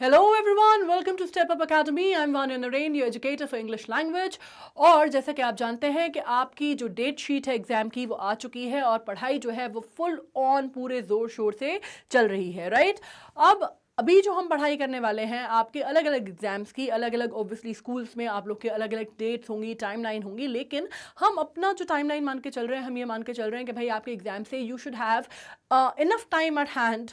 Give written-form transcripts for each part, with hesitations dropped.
Hello everyone, welcome to Step Up Academy. I'm Vanya Narain, your educator for English language. और जैसा कि आप जानते हैं कि आपकी जो डेट शीट है एग्जाम की वो आ चुकी है और पढ़ाई जो है वो फुल ऑन पूरे जोर शोर से चल रही है, राइट? अब अभी जो हम पढ़ाई करने वाले हैं आपके अलग अलग एग्जाम्स की, अलग अलग ऑब्वियसली स्कूल्स में आप लोग के अलग अलग डेट्स होंगी, टाइमलाइन होंगी, लेकिन हम अपना जो टाइमलाइन मान के चल रहे हैं, हम ये मान के चल रहे हैं कि भाई आपके एग्जाम से you should have enough time eight hand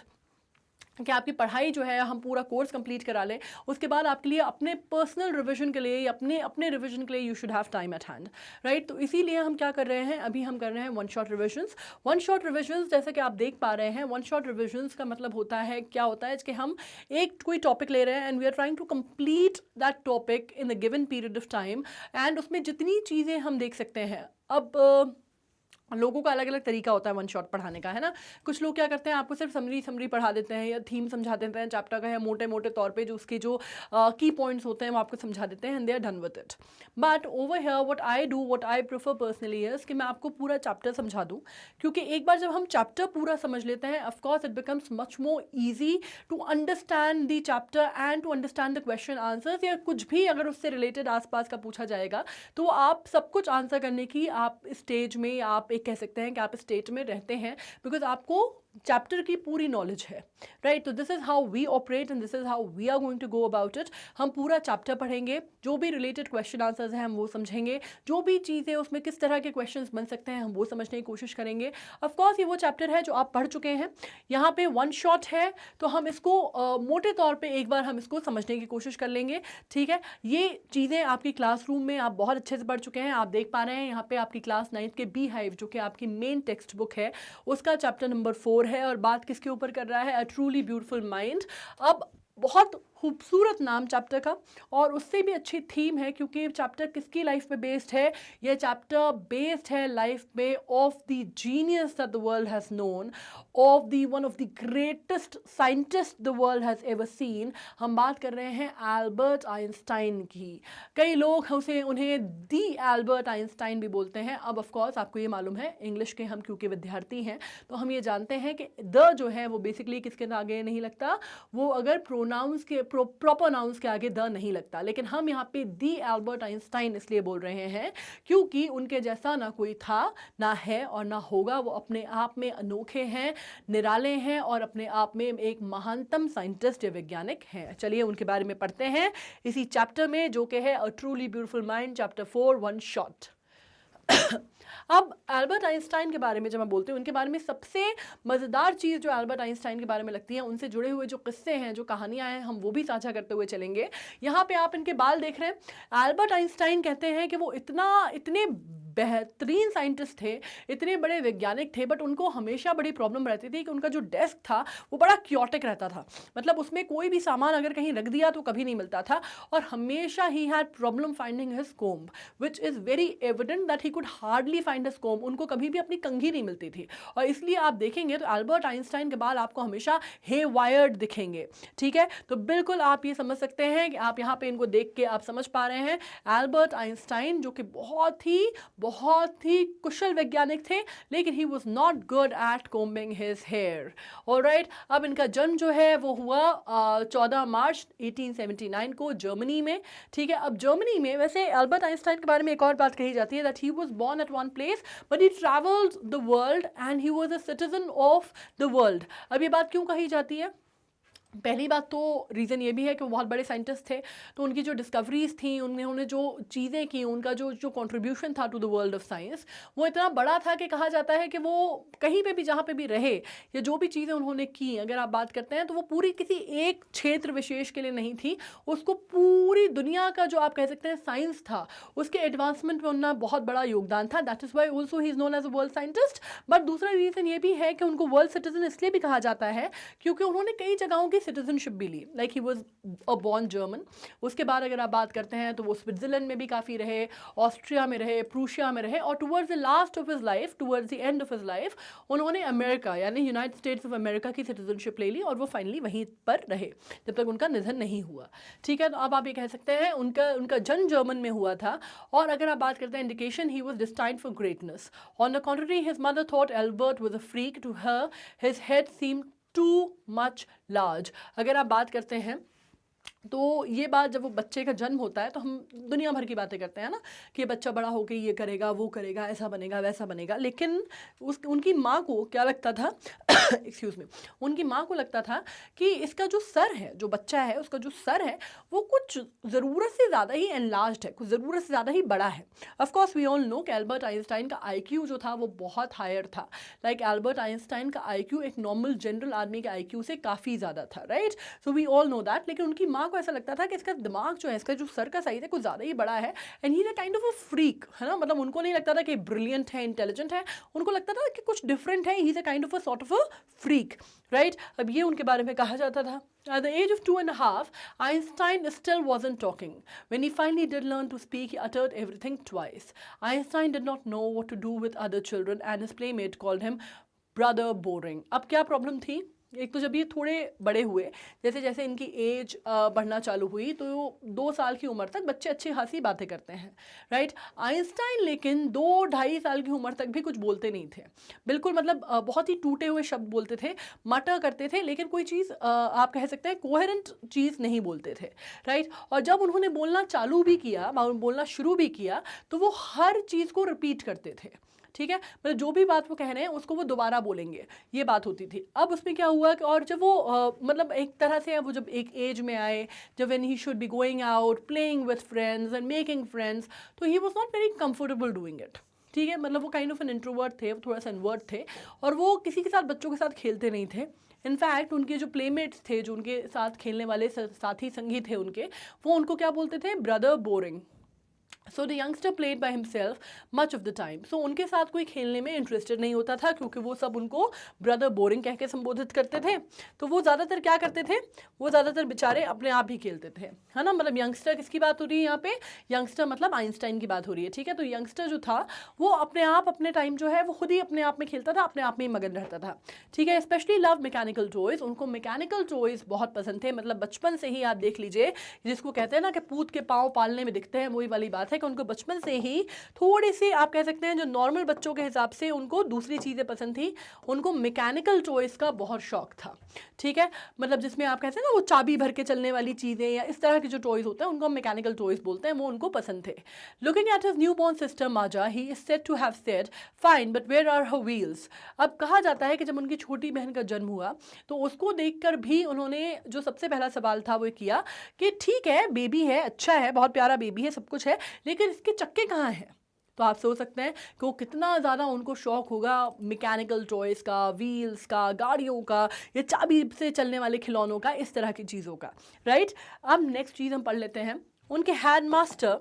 कि आपकी पढ़ाई जो है हम पूरा कोर्स कंप्लीट करा लें। उसके बाद आपके लिए अपने पर्सनल रिवीजन के लिए या अपने अपने रिवीजन के लिए you should have time eight hand, right? तो इसीलिए हम क्या कर रहे हैं, अभी हम कर रहे हैं one shot revisions. One shot revisions जैसे कि आप देख पा रहे हैं, वन शॉट रिविजन्स का मतलब होता है, क्या होता है कि हम एक कोई टॉपिक ले रहे हैं and we are trying to complete that topic in the given period of time, and उसमें जितनी चीज़ें हम देख सकते हैं। अब लोगों का अलग अलग तरीका होता है वन शॉट पढ़ाने का, है ना? कुछ लोग क्या करते हैं, आपको सिर्फ समरी पढ़ा देते हैं या थीम समझा देते हैं चैप्टर का, या मोटे मोटे तौर पे जो उसके जो की पॉइंट्स होते हैं वो आपको समझा देते हैं and they are done with it. But over here what I prefer personally is कि मैं आपको पूरा चैप्टर समझा दूँ, क्योंकि एक बार जब हम चैप्टर पूरा समझ लेते हैं, of course it becomes much more easy to understand the chapter and to understand the question answers, या कुछ भी अगर उससे रिलेटेड आसपास का पूछा जाएगा तो आप सब कुछ आंसर करने की आप स्टेज में, आप एक कह सकते हैं कि आप स्टेट में रहते हैं, बिकॉज आपको चैप्टर की पूरी नॉलेज है, राइट? तो this is how we operate and this is how we are going to go about it. हम पूरा चैप्टर पढ़ेंगे, जो भी रिलेटेड क्वेश्चन आंसर्स हैं हम वो समझेंगे, जो भी चीज़ें उसमें किस तरह के क्वेश्चंस बन सकते हैं हम वो समझने की कोशिश करेंगे। ऑफकोर्स ये वो चैप्टर है जो आप पढ़ चुके हैं, यहाँ पे वन शॉट है तो हम इसको मोटे तौर पे एक बार हम इसको समझने की कोशिश कर लेंगे, ठीक है? ये चीज़ें आपकी क्लासरूम में आप बहुत अच्छे से पढ़ चुके हैं, आप देख पा रहे हैं यहाँ पे आपकी क्लास 9th के बी हाइव जो कि आपकी मेन टेक्स्ट बुक है उसका चैप्टर नंबर 4 है, और बात किसके ऊपर कर रहा है? अ ट्रूली ब्यूटीफुल माइंड। अब बहुत खूबसूरत नाम चैप्टर का, और उससे भी अच्छी थीम है, क्योंकि चैप्टर किसकी लाइफ पे बेस्ड है? ये चैप्टर बेस्ड है लाइफ पे of the genius that the world has known, of the one of the greatest scientist the world has ever seen. हम बात कर रहे हैं एल्बर्ट आइंस्टाइन की। कई लोग उन्हें दी एल्बर्ट आइंस्टाइन भी बोलते हैं। अब ऑफकोर्स आपको ये मालूम है, इंग्लिश के हम क्योंकि विद्यार्थी हैं तो हम ये जानते हैं कि द जो है वो बेसिकली किसके आगे नहीं लगता, वो अगर प्रोनाउंस के प्रॉपर नाउंस के आगे द नहीं लगता। लेकिन हम यहाँ पे दी एल्बर्ट आइंस्टाइन इसलिए बोल रहे हैं क्योंकि उनके जैसा ना कोई था, ना है और ना होगा। वो अपने आप में अनोखे हैं, निराले हैं और अपने आप में एक महानतम साइंटिस्ट या वैज्ञानिक हैं। चलिए उनके बारे में पढ़ते हैं इसी चैप्टर में, जो कि है अ truly beautiful mind, chapter 4 one shot. अब एल्बर्ट आइंस्टाइन के बारे में जब मैं बोलती हूँ, उनके बारे में सबसे मज़ेदार चीज़ जो एल्बर्ट आइंस्टाइन के बारे में लगती है, उनसे जुड़े हुए जो किस्से हैं, जो कहानियाँ हैं, हम वो भी साझा करते हुए चलेंगे। यहाँ पे आप इनके बाल देख रहे हैं। एल्बर्ट आइंस्टाइन कहते हैं कि वो इतने बेहतरीन साइंटिस्ट थे, इतने बड़े वैज्ञानिक थे, बट उनको हमेशा बड़ी प्रॉब्लम रहती थी कि उनका जो डेस्क था वो बड़ा क्योटिक रहता था। मतलब उसमें कोई भी सामान अगर कहीं रख दिया तो कभी नहीं मिलता था, और हमेशा he had problem finding his comb, which is very evident that he could hardly find his comb. उनको कभी भी अपनी कंघी नहीं मिलती थी, और इसलिए आप देखेंगे तो एल्बर्ट आइंस्टाइन के बाल आपको हमेशा हे वायर्ड दिखेंगे, ठीक है? तो बिल्कुल आप ये समझ सकते हैं कि आप यहाँ पे इनको देख के आप समझ पा रहे हैं, एल्बर्ट आइंस्टाइन जो कि बहुत ही कुशल वैज्ञानिक थे, लेकिन he was not good at combing his hair. Alright, अब इनका जन्म जो है वो हुआ 14 मार्च 1879 को जर्मनी में, ठीक है? अब जर्मनी में वैसे एल्बर्ट आइंस्टाइन के बारे में एक और बात कही जाती है, that he was born at one place but he travelled the world and he was a citizen of the world. अब ये बात क्यों कही जाती है? पहली बात तो रीज़न ये भी है कि वो बहुत बड़े साइंटिस्ट थे, तो उनकी जो डिस्कवरीज थी, उन्होंने जो चीज़ें की, उनका जो कंट्रीब्यूशन था to the world of science, वो इतना बड़ा था कि कहा जाता है कि वो कहीं पे भी जहाँ पे भी रहे या जो भी चीज़ें उन्होंने की, अगर आप बात करते हैं तो वो पूरी किसी एक क्षेत्र विशेष के लिए नहीं थी, उसको पूरी दुनिया का जो आप कह सकते हैं साइंस था उसके एडवांसमेंट में उनका बहुत बड़ा योगदान था। That is why also he is known as a world scientist. But दूसरा रीज़न ये भी है कि उनको वर्ल्ड सिटीजन इसलिए भी कहा जाता है क्योंकि उन्होंने कई जगहों की सिटीजनशिप भी ली, like he was a born German. उसके बाद अगर आप बात करते हैं तो वो स्विट्जरलैंड में भी काफ़ी रहे, ऑस्ट्रिया में रहे, प्रूशिया में रहे, और towards the last of his life, towards the end of his life, उन्होंने अमेरिका यानी यूनाइटेड स्टेट्स ऑफ अमेरिका की सिटीजनशिप ले ली, और वो फाइनली वहीं पर रहे जब तक उनका निधन नहीं हुआ, ठीक है? तो अब आप ये कह सकते हैं उनका जन्म जर्मन में हुआ था। और अगर आप बात करते हैं indication, he was destined for greatness. On the contrary, his mother thought Albert was a freak. To her, his head seemed too much large. अगर आप बात करते हैं तो ये बात जब वो बच्चे का जन्म होता है तो हम दुनिया भर की बातें करते हैं ना कि ये बच्चा बड़ा होकर ये करेगा, वो करेगा, ऐसा बनेगा, वैसा बनेगा। लेकिन उनकी माँ को क्या लगता था एक्सक्यूज मी, उनकी माँ को लगता था कि इसका जो सर है, जो बच्चा है उसका जो सर है वो कुछ ज़रूरत से ज़्यादा ही एनलार्ज्ड है, कुछ ज़रूरत से ज़्यादा ही बड़ा है। Of course we all know कि एल्बर्ट आइंस्टाइन का आईक्यू जो था वो बहुत हायर था। लाइक एल्बर्ट आइंस्टाइन का आईक्यू एक नॉर्मल जनरल आदमी के आईक्यू से काफ़ी ज़्यादा था, right. So we all know that. लेकिन उनकी माँ को ऐसा लगता था कि इसका दिमाग जो है, इसका जो सर का साइज है कुछ ज़्यादा ही बड़ा है, and he is a kind of a freak, है ना। मतलब उनको नहीं लगता था कि ब्रिलियंट है, इंटेलिजेंट है, उनको लगता था कि कुछ डिफरेंट है, he is a kind of a sort of a freak, right. अब ये उनके बारे में कहा जाता था। At the age of 2.5, Einstein still wasn't talking. When he finally did learn to speak, he uttered everything twice. Einstein did not know what to do with other children, and his playmate called him brother boring. अब क्या problem थी? एक तो जब ये थोड़े बड़े हुए, जैसे जैसे इनकी एज बढ़ना चालू हुई, तो 2 साल की उम्र तक बच्चे अच्छी खासी बातें करते हैं, राइट। आइंस्टाइन लेकिन 2-2.5 साल की उम्र तक भी कुछ बोलते नहीं थे, बिल्कुल। मतलब बहुत ही टूटे हुए शब्द बोलते थे, मटर करते थे, लेकिन कोई चीज़ आप कह सकते हैं कोहेरेंट चीज़ नहीं बोलते थे, राइट। और जब उन्होंने बोलना चालू भी किया, बोलना शुरू भी किया, तो वो हर चीज़ को रिपीट करते थे, ठीक है। मतलब जो भी बात वो कह रहे हैं उसको वो दोबारा बोलेंगे, ये बात होती थी। अब उसमें क्या हुआ कि और जब वो मतलब एक तरह से वो जब एक एज में आए, जब when he should be going out playing with friends and making friends, तो he was not very comfortable doing it, ठीक है। मतलब वो काइंड ऑफ एन इंट्रोवर्ट थे, वो थोड़ा सा इनवर्ट थे, और वो किसी के साथ, बच्चों के साथ खेलते नहीं थे। इनफैक्ट उनके जो प्लेमेट्स थे, जो उनके साथ खेलने वाले साथी संगी थे उनके, वो उनको क्या बोलते थे? Brother boring. So the youngster played by himself much of the time. सो उनके साथ कोई खेलने में इंटरेस्टेड नहीं होता था, क्योंकि वो सब उनको ब्रदर बोरिंग कह के संबोधित करते थे। तो वो ज़्यादातर क्या करते थे? वो ज़्यादातर बेचारे अपने आप ही खेलते थे, है ना। मतलब यंगस्टर किसकी बात हो रही है यहाँ पे? यंगस्टर मतलब आइंस्टाइन की बात हो रही है, ठीक है। तो यंगस्टर जो था वो अपने आप, अपने टाइम जो है वो खुद ही अपने आप में खेलता था, अपने आप में ही मगन रहता था, ठीक है। स्पेशली लव मैकेनिकल टॉयज, उनको मैकेनिकल टॉयज बहुत पसंद थे। मतलब बचपन से ही आप देख लीजिए, जिसको कहते हैं ना कि पूत के पाँव पालने में दिखते हैं, वही वाली बात है कि उनको बचपन से ही थोड़ी सी, आप कह सकते हैं जो नॉर्मल बच्चों के हिसाब से उनको दूसरी चीज़ें पसंद थी, उनको मैकेनिकल टॉयज का बहुत शौक था, ठीक है। मतलब जिसमें आप कहते हैं ना वो चाबी भर के चलने वाली चीज़ें या इस तरह के जो टॉयज होते हैं उनको मैकेनिकल टॉयज बोलते हैं, वो उनको पसंद थे। Looking at his new born sister Maja, he is said to have said fine but where are her wheels. अब कहा जाता है कि जब उनकी छोटी बहन का जन्म हुआ तो उसको देखकर भी उन्होंने जो सबसे पहला सवाल था वो किया कि ठीक है, बेबी है, अच्छा है, बहुत प्यारा बेबी है, सब कुछ है, लेकिन इसके चक्के कहाँ हैं? तो आप सोच सकते हैं कि वो कितना ज़्यादा उनको शौक होगा मैकेनिकल टॉयज़ का, व्हील्स का, गाड़ियों का, या चाबी से चलने वाले खिलौनों का, इस तरह की चीज़ों का, राइट। अब नेक्स्ट चीज़ हम पढ़ लेते हैं। उनके headmaster,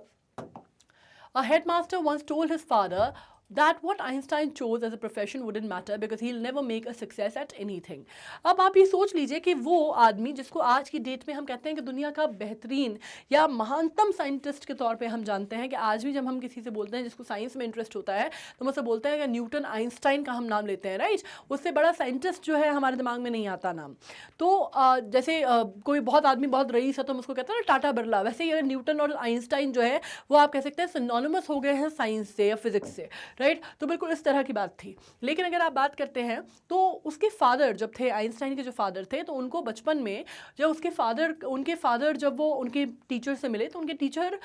A headmaster once told his father that what Einstein chose as a profession wouldn't matter because he'll never make a success at anything. अब आप ये सोच लीजिए कि वो आदमी जिसको आज की डेट में हम कहते हैं कि दुनिया का बेहतरीन या महानतम साइंटिस्ट के तौर पे हम जानते हैं, कि आज भी जब हम किसी से बोलते हैं जिसको साइंस में इंटरेस्ट होता है तो मुझसे बोलते हैं कि न्यूटन, आइंस्टाइन का हम नाम लेते हैं, राइट। उससे बड़ा साइंटिस्ट जो है हमारे दिमाग में नहीं आता नाम। तो जैसे कोई बहुत आदमी बहुत रईस है तो हम उसको कहते हैं ना टाटा बिरला, वैसे ही न्यूटन और आइंस्टाइन जो है वो आप कह सकते हैं सिनोनिमस हो गए हैं साइंस से या फिजिक्स से, राइट। तो बिल्कुल इस तरह की बात थी। लेकिन अगर आप बात करते हैं तो उसके फादर जब थे, आइंस्टाइन के जो फादर थे, तो उनको बचपन में जब उनके फादर जब वो उनके टीचर से मिले तो उनके teacher,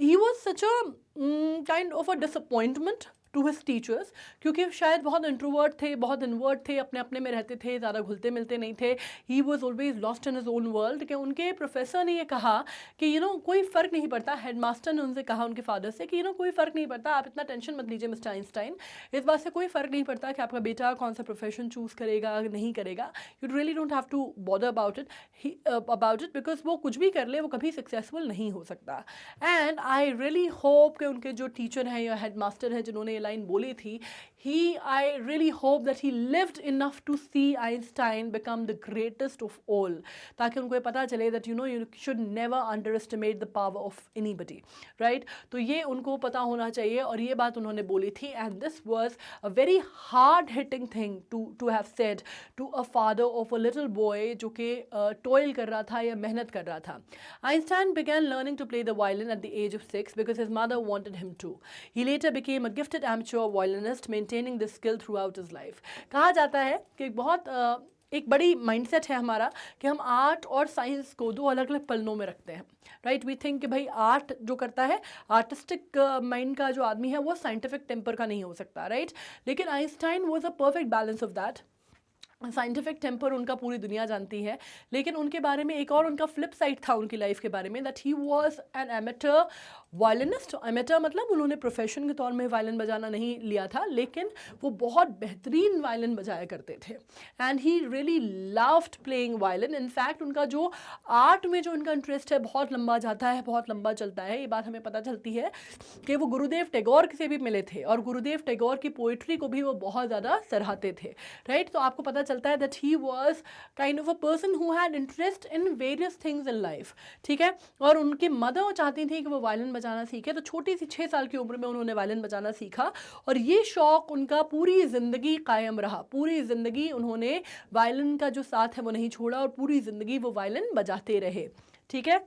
he was such a kind of a disappointment to his teachers, क्योंकि शायद बहुत इंट्रोवर्ट थे, बहुत इनवर्ट थे, अपने अपने में रहते थे, ज़्यादा घुलते मिलते नहीं थे। He was always lost in his own world. कि उनके प्रोफेसर ने ये कहा कि कोई फ़र्क नहीं पड़ता, हेडमास्टर ने उनसे कहा उनके फादर से कि कोई फ़र्क नहीं पड़ता, आप इतना टेंशन मत लीजिए मिस्टर आइंस्टाइन, इस बात से कोई फ़र्क नहीं पड़ता कि आपका बेटा कौन सा प्रोफेशन चूज़ करेगा नहीं करेगा, you really don't have to bother about it because वो कुछ भी कर ले वो कभी सक्सेसफुल नहीं हो सकता। एंड आई रियली होप कि उनके जो टीचर हैं या हेडमास्टर हैं जिन्होंने ये लाइन बोली थी, I really hope that he lived enough to see Einstein become the greatest of all, ताकि उनको ये पता चले that you should never underestimate the power of anybody, right? तो ये उनको पता होना चाहिए, और ये बात उन्होंने बोली थी, and this was a very hard hitting thing to have said to a father of a little boy जो कि toil कर रहा था या मेहनत कर रहा था. Einstein began learning to play the violin at the age of 6 because his mother wanted him to. He later became a gifted amateur violinist, maintaining this skill throughout his life. कहा जाता है कि एक बड़ी माइंडसेट है हमारा कि हम आर्ट और साइंस को दो अलग अलग पन्नों में रखते हैं, राइट। वी थिंक कि भाई आर्ट जो करता है, आर्टिस्टिक माइंड का जो आदमी है वो साइंटिफिक टेम्पर का नहीं हो सकता, राइट। लेकिन Einstein was a perfect balance of that. Scientific temper उनका पूरी दुनिया जानती है, लेकिन उनके बारे में एक और उनका फ्लिप साइड था उनकी लाइफ के बारे में, that he was an amateur violinist. Amateur मतलब उन्होंने प्रोफेशन के तौर में वायलिन बजाना नहीं लिया था, लेकिन वो बहुत बेहतरीन वायलिन बजाया करते थे and he really loved playing violin. In fact उनका जो आर्ट में जो उनका इंटरेस्ट है बहुत लंबा जाता है, बहुत लंबा चलता है। ये बात हमें पता चलती है कि वो गुरुदेव टैगोर से भी मिले थे और गुरुदेव टैगोर की पोइट्री को भी वो बहुत ज़्यादा सराहते थे, राइट। तो आपको पता चलता है that he was kind of a person who had interest in various things in life, ठीक है। और उनकी मदर चाहती थी कि वो वायलिन बजाना सीखे, तो छोटी सी 6 साल की उम्र में उन्होंने वायलिन बजाना सीखा और ये शौक उनका पूरी ज़िंदगी कायम रहा। पूरी ज़िंदगी उन्होंने वायलिन का जो साथ है वो नहीं छोड़ा और पूरी ज़िंदगी वो वायलिन बजाते रहे, ठीक है।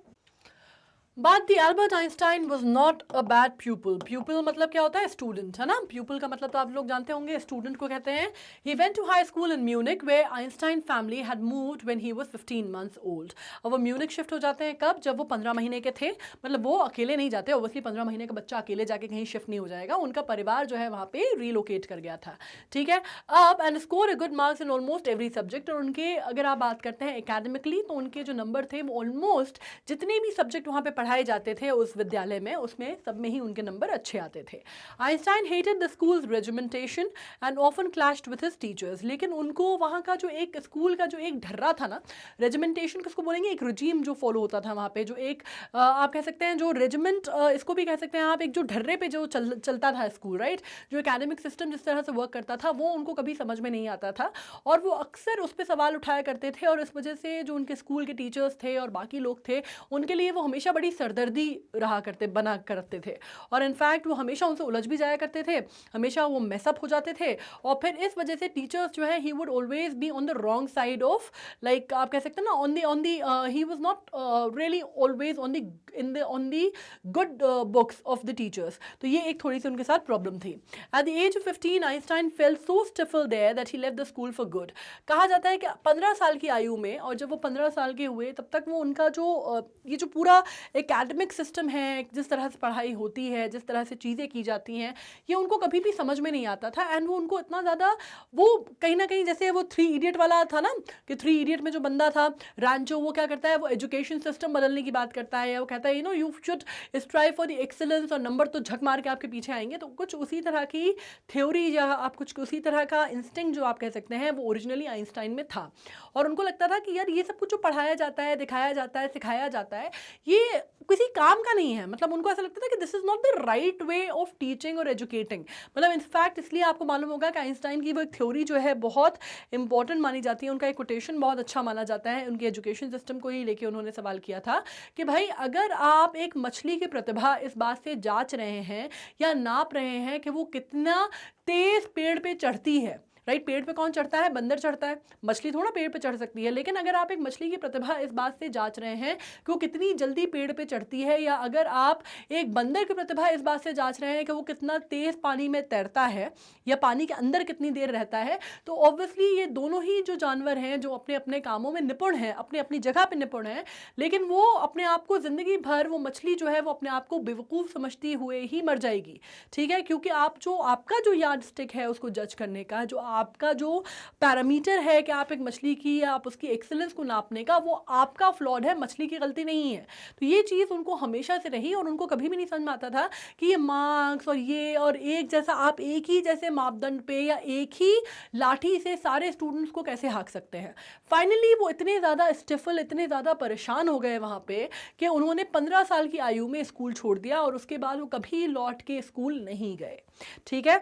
But the Albert Einstein was not a bad pupil. Pupil मतलब क्या होता है? स्टूडेंट, है ना। Pupil का मतलब तो आप लोग जानते होंगे, स्टूडेंट को कहते हैं। He went to high school in Munich where Einstein family had moved when he was 15 months old. अब वो म्यूनिक शिफ्ट हो जाते हैं कब? जब वो 15 महीने के थे। मतलब वो अकेले नहीं जाते, ऑब्वियसली 15 महीने का बच्चा अकेले जाके कहीं शिफ्ट नहीं हो जाएगा, उनका परिवार जो है वहाँ पे रीलोकेट कर गया था, ठीक है। अब and score a good marks in almost every subject. और उनके अगर आप बात करते हैं एकेडमिकली तो उनके जो नंबर थे वो ऑलमोस्ट जितने भी सब्जेक्ट वहाँ पे पढ़ाए जाते थे उस विद्यालय में, उसमें सब में ही उनके नंबर अच्छे आते थे। Einstein hated the schools regimentation and often clashed with his teachers. लेकिन उनको वहाँ का जो एक स्कूल का जो एक ढर्रा था ना, रेजिमेंटेशन किसको बोलेंगे, एक रजीम जो फॉलो होता था वहाँ पे, जो एक आप कह सकते हैं जो रेजिमेंट, इसको भी कह सकते हैं आप, एक जो ढर्रे पे जो चलता था स्कूल, राइट। जो एकेडमिक सिस्टम जिस तरह से वर्क करता था वो उनको कभी समझ में नहीं आता था और वो अक्सर उस पर सवाल उठाया करते थे और इस वजह से जो उनके स्कूल के टीचर्स थे और बाकी लोग थे उनके लिए वो हमेशा बड़ी सरदर्दी रहा करते थे और इनफैक्ट वो हमेशा उनसे उलझ भी जाया करते थे, हमेशा वो मेसअप हो जाते थे और फिर इस वजह से टीचर्स जो है he would always be on the wrong side of, like आप कह सकते हैं ना, on the he was not really always on the good books of the teachers. तो ये एक थोड़ी सी उनके साथ प्रॉब्लम थी। At the age of 15 Einstein felt so stifle there that he left the school for good. कहा जाता है कि 15 साल की आयु में, और जब वो 15 साल के हुए तब तक वो उनका जो ये जो पूरा एकेडमिक सिस्टम है, जिस तरह से पढ़ाई होती है, जिस तरह से चीज़ें की जाती हैं, ये उनको कभी भी समझ में नहीं आता था। एंड वो उनको इतना ज़्यादा, वो कहीं ना कहीं जैसे वो 3 इडियट वाला था ना, कि 3 इडियट में जो बंदा था रैंचो, वो क्या करता है, वो एजुकेशन सिस्टम बदलने की बात करता है, या वो कहता है you know you should strive for the excellence और नंबर तो झक मार के आपके पीछे आएंगे। तो कुछ उसी तरह की थ्योरी या आप कुछ उसी तरह का इंस्टिंक्ट जो आप कह सकते हैं वो ओरिजिनली आइंस्टाइन में था और उनको लगता था कि यार ये सब कुछ जो पढ़ाया जाता है, दिखाया जाता है, सिखाया जाता है, ये किसी काम का नहीं है। मतलब उनको ऐसा लगता था कि this is not the right way of teaching और एजुकेटिंग। मतलब इनफैक्ट इसलिए आपको मालूम होगा कि आइंस्टाइन की वो एक थ्योरी जो है बहुत इंपॉर्टेंट मानी जाती है, उनका एक कोटेशन बहुत अच्छा माना जाता है। उनके एजुकेशन सिस्टम को ही लेके उन्होंने सवाल किया था कि भाई अगर आप एक मछली की प्रतिभा इस बात से जांच रहे हैं या नाप रहे हैं कि वो कितना तेज पेड़ पे चढ़ती है, राइट। पेड़ पे कौन चढ़ता है? बंदर चढ़ता है, मछली थोड़ा पेड़ पे चढ़ सकती है। लेकिन अगर आप एक मछली की प्रतिभा इस बात से जांच रहे हैं कि वो कितनी जल्दी पेड़ पे चढ़ती है, या अगर आप एक बंदर की प्रतिभा इस बात से जांच रहे हैं कि वो कितना तेज पानी में तैरता है या पानी के अंदर कितनी देर रहता है, तो ऑब्वियसली ये दोनों ही जो जानवर हैं जो अपने अपने कामों में निपुण हैं, अपने अपनी जगह पे निपुण हैं, लेकिन वो अपने आप को जिंदगी भर, वो मछली जो है वो अपने आप को बेवकूफ़ समझती हुए ही मर जाएगी, ठीक है। क्योंकि आप जो आपका जो यार्ड स्टिक है उसको जज करने का, जो आपका जो पैरामीटर है कि आप एक मछली की या आप उसकी एक्सेलेंस को नापने का, वो आपका फ्लॉड है, मछली की गलती नहीं है। तो ये चीज़ उनको हमेशा से रही और उनको कभी भी नहीं समझ में आता था कि ये मार्क्स और ये और एक जैसा, आप एक ही जैसे मापदंड पे या एक ही लाठी से सारे स्टूडेंट्स को कैसे हाँक सकते हैं। फाइनली वो इतने ज़्यादा स्टिफल, इतने ज़्यादा परेशान हो गए वहाँ पे कि उन्होंने 15 साल की आयु में स्कूल छोड़ दिया और उसके बाद वो कभी लौट के स्कूल नहीं गए, ठीक है।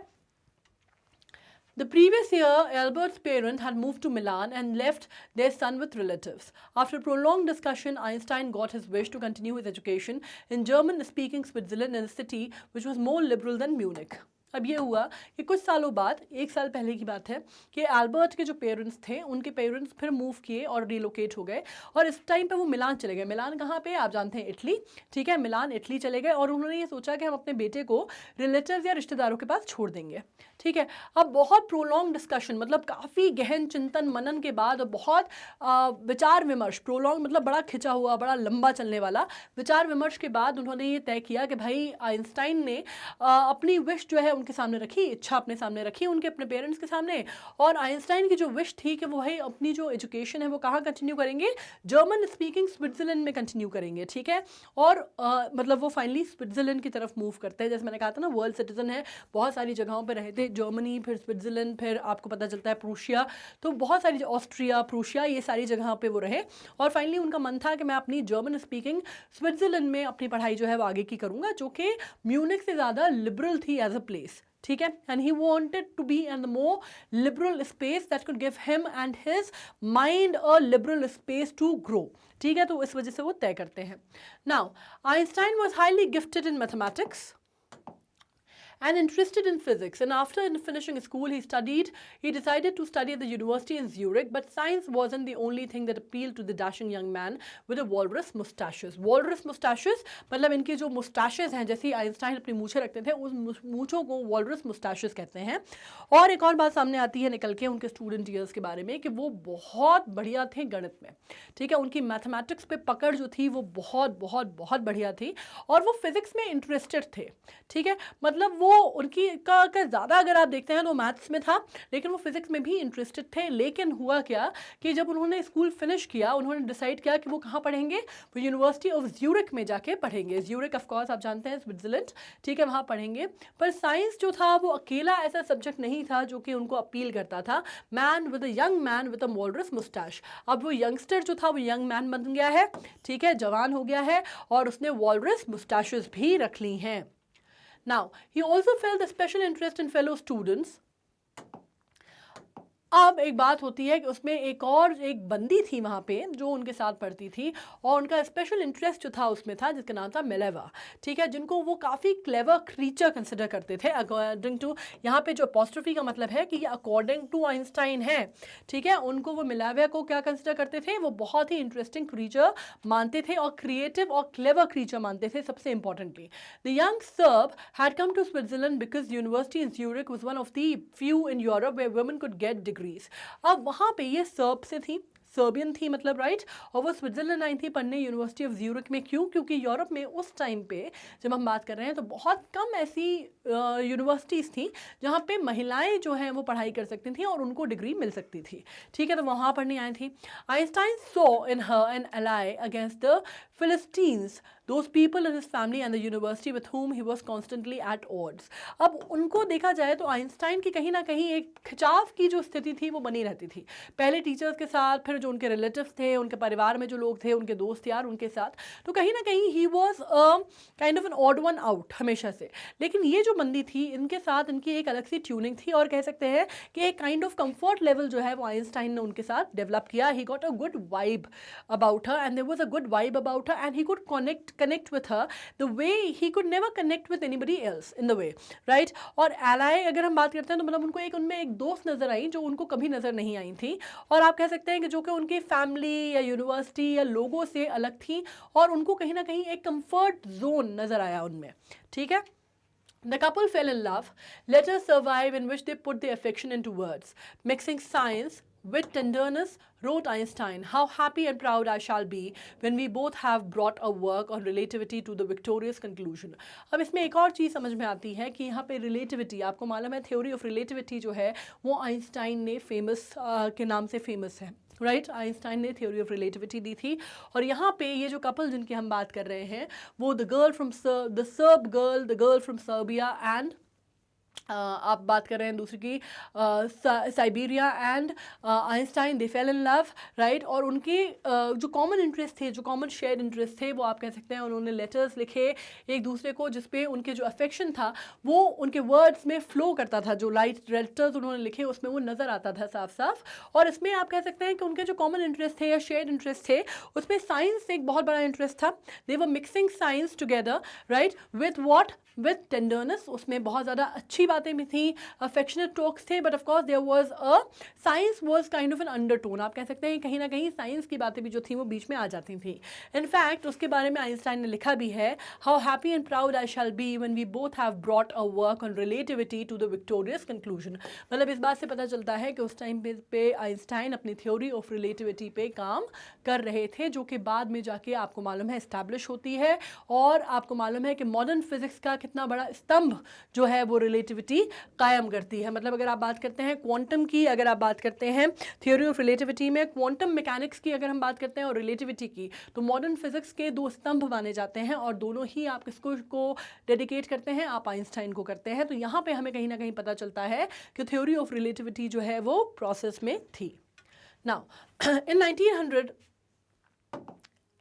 The previous year, Albert's parents had moved to Milan and left their son with relatives. After prolonged discussion, Einstein got his wish to continue his education in German-speaking Switzerland in a city which was more liberal than Munich. अब ये हुआ कि कुछ सालों बाद, 1 साल पहले की बात है, कि एल्बर्ट के जो पेरेंट्स थे उनके पेरेंट्स फिर मूव किए और रिलोकेट हो गए, और इस टाइम पे वो मिलान चले गए। मिलान कहाँ पे, आप जानते हैं, इटली। ठीक है, मिलान इटली चले गए और उन्होंने ये सोचा कि हम अपने बेटे को रिलेटिव्स या रिश्तेदारों के पास छोड़ देंगे। ठीक है, अब बहुत प्रोलॉन्ग डिस्कशन, मतलब काफ़ी गहन चिंतन मनन के बाद और बहुत विचार विमर्श, प्रोलॉन्ग मतलब बड़ा खिंचा हुआ, बड़ा लंबा चलने वाला विचार विमर्श के बाद उन्होंने ये तय किया कि भाई आइंस्टाइन ने अपनी विश जो है उनके सामने रखी, इच्छा अपने सामने रखी, उनके अपने पेरेंट्स के सामने। और आइंस्टाइन की जो विश थी कि वो भाई अपनी जो एजुकेशन है वो कहाँ कंटिन्यू करेंगे, जर्मन स्पीकिंग स्विट्जरलैंड में कंटिन्यू करेंगे। ठीक है, और मतलब वो फाइनली स्विट्जरलैंड की तरफ मूव करते हैं। जैसे मैंने कहा था ना, वर्ल्ड सिटीजन है, बहुत सारी जगहों पर रहे थे, जर्मनी, फिर स्विट्जरलैंड, फिर आपको पता चलता है प्रूशिया, तो बहुत सारी, ऑस्ट्रिया, प्रूशिया, ये सारी जगहों पे वो रहे। और फाइनली उनका मन था कि मैं अपनी जर्मन स्पीकिंग स्विट्जरलैंड में अपनी पढ़ाई जो है वो आगे की करूँगा, जो कि म्यूनिख से ज़्यादा लिबरल थी एज अ प्लेस। ठीक है, and he wanted to be in the more liberal space that could give him and his mind a liberal space to grow. ठीक है, तो इस वजह से वो तय करते हैं। Now Einstein was highly gifted in mathematics and interested in physics, and after finishing school he decided to study at the university in Zurich, but science wasn't the only thing that appealed to the dashing young man with the walrus mustaches. Walrus mustaches मतलब इनके जो mustaches हैं, जैसे Einstein अपनी मूछें रखते थे, उस मूछों को walrus mustaches कहते हैं। और एक और बात सामने आती है निकल के उनके स्टूडेंट ईयर्स के बारे में, कि वो बहुत बढ़िया थे गणित में। ठीक है, उनकी मैथमेटिक्स पे पकड़ जो थी वो बहुत बहुत बहुत बढ़िया थी, और वो फिजिक्स में इंटरेस्टेड थे। ठीक है, मतलब वो उनकी का ज़्यादा अगर आप देखते हैं तो मैथ्स में था, लेकिन वो फिजिक्स में भी इंटरेस्टेड थे। लेकिन हुआ क्या कि जब उन्होंने स्कूल फिनिश किया, उन्होंने डिसाइड किया कि वो कहाँ पढ़ेंगे, वो यूनिवर्सिटी ऑफ ज्यूरिक में जाके पढ़ेंगे। ज्यूरिक ऑफ कोर्स आप जानते हैं, स्विट्जरलैंड। ठीक है, वहाँ पढ़ेंगे। पर साइंस जो था वो अकेला ऐसा सब्जेक्ट नहीं था जो कि उनको अपील करता था। Man with a young man with a walrus moustache, अब वो यंगस्टर जो था वो यंग मैन बन गया है। ठीक है, जवान हो गया है, और उसने वॉलरस मुस्टैचेस भी रख ली हैं। Now, he also felt a special interest in fellow students. अब एक बात होती है कि उसमें एक बंदी थी वहाँ पे जो उनके साथ पढ़ती थी, और उनका स्पेशल इंटरेस्ट जो था उसमें था, जिसका नाम था मिलेवा। ठीक है, जिनको वो काफ़ी क्लेवर क्रीचर कंसिडर करते थे। अकॉर्डिंग टू, यहाँ पे जो अपॉस्ट्रोफी का मतलब है कि ये अकॉर्डिंग टू आइंस्टाइन है। ठीक है, उनको वो मिलेवा को क्या कंसिडर करते थे, वो बहुत ही इंटरेस्टिंग क्रीचर मानते थे, और क्रिएटिव और क्लेवर क्रीचर मानते थे। सबसे importantly, the young Serb had come to Switzerland because university in Zurich was one of the few in Europe where women could get degrees. अब वहाँ पे ये सर्ब से थी, सर्बियन थी मतलब, राइट, और वो स्विट्जरलैंड आई थी पढ़ने यूनिवर्सिटी ऑफ ज्यूरिक में। क्यों? क्योंकि यूरोप में उस टाइम पे जब हम बात कर रहे हैं तो बहुत कम ऐसी यूनिवर्सिटीज़ थी जहाँ पे महिलाएं जो हैं वो पढ़ाई कर सकती थी और उनको डिग्री मिल सकती थी। ठीक है, तो वहाँ पढ़ने आई थी। Einstein saw in her an ally against the Philistines, those people in his family and the university with whom he was constantly at odds. अब उनको देखा जाए तो आइंस्टाइन की कहीं ना कहीं एक खिंचाव की जो स्थिति थी वो बनी रहती थी, पहले टीचर्स के साथ, फिर जो उनके रिलेटिव्स थे, उनके परिवार में जो लोग थे, उनके दोस्त यार, उनके साथ। तो कहीं ना कहीं he was kind of an odd one out हमेशा से। लेकिन ये जो बंदी थी, इनके साथ इनकी एक अलग सी ट्यूनिंग थी, और कह सकते हैं कि एक काइंड ऑफ कंफर्ट लेवल जो है वो आइंस्टाइन ने उनके साथ डेवलप किया। He got a good vibe about her, and there was a good vibe about her, and he could connect with her the way he could never connect with anybody else in the way, right? और ally अगर हम बात करते हैं तो मतलब उनको एक, उनमें एक दोस्त नज़र आई जो उनको कभी नज़र नहीं आई थी, और आप कह सकते हैं कि जो कि उनकी फैमिली या यूनिवर्सिटी या लोगों से अलग थी, और उनको कहीं ना कहीं एक कंफर्ट जोन नज़र आया उनमें। ठीक है, The couple fell in love. Letters survive in which they put their affection into words. Mixing science with tenderness, wrote Einstein, "How happy and proud I shall be when we both have brought a work on relativity to the victorious conclusion." अब इसमें एक और चीज़ समझ में आती है कि यहाँ पे रिलेटिविटी, आपको मालूम है थ्योरी ऑफ रिलेटिविटी जो है वो आइंस्टाइन ने फेमस के नाम से फेमस है, राइट? आइंस्टाइन ने थ्योरी ऑफ रिलेटिविटी दी थी। और यहाँ पे ये जो कपल जिनकी हम बात कर रहे हैं वो the SERB girl, the girl from Serbia, and आप बात कर रहे हैं दूसरी की Siberia, and Einstein, they fail in love, right? और उनके जो कॉमन इंटरेस्ट थे, जो कॉमन शेयर्ड इंटरेस्ट थे, वो आप कह सकते हैं उन्होंने लेटर्स लिखे एक दूसरे को, जिसपे उनके जो अफेक्शन था वो उनके वर्ड्स में फ्लो करता था। जो लाइट लेटर्स उन्होंने लिखे उसमें वो नज़र आता था साफ साफ। और इसमें आप कह सकते हैं कि उनके जो कॉमन इंटरेस्ट थे या शेयर्ड इंटरेस्ट थे, उसमें साइंस एक बहुत बड़ा इंटरेस्ट था। They were mixing science together, right, with what, with tenderness. उसमें बहुत ज़्यादा अच्छी बातें भी थी, अफेक्शनेट टॉक्स थे, but of course there was a science was kind of an undertone. आप कह सकते हैं कहीं ना कहीं साइंस की बातें भी जो थी वो बीच में आ जाती थी। इनफैक्ट उसके बारे में आइंस्टाइन ने लिखा भी है, how happy and proud I shall be when we both have brought a work on relativity to the victorious conclusion. मतलब इस बात से पता चलता है कि उस टाइम पे आइंस्टाइन अपनी थ्योरी ऑफ रिलेटिविटी पे काम कर रहे थे, जो कि बाद में जाके आपको मालूम है इस्टेब्लिश होती है। और आपको मालूम है कि मॉडर्न फिजिक्स का कितना बड़ा स्तंभ जो है वो रिलेटिविटी कायम करती है। मतलब अगर आप बात करते हैं क्वांटम की, अगर आप बात करते हैं थ्योरी ऑफ रिलेटिविटी में क्वांटम मैकेनिक्स की अगर हम बात करते हैं और रिलेटिविटी की, तो मॉडर्न फिजिक्स के दो स्तंभ माने जाते हैं और दोनों ही आप किसको को डेडिकेट करते हैं, आप आइंस्टाइन को करते हैं। तो यहाँ पे हमें कहीं ना कहीं पता चलता है कि थ्योरी ऑफ रिलेटिविटी जो है वो प्रोसेस में थी। Now in 1900,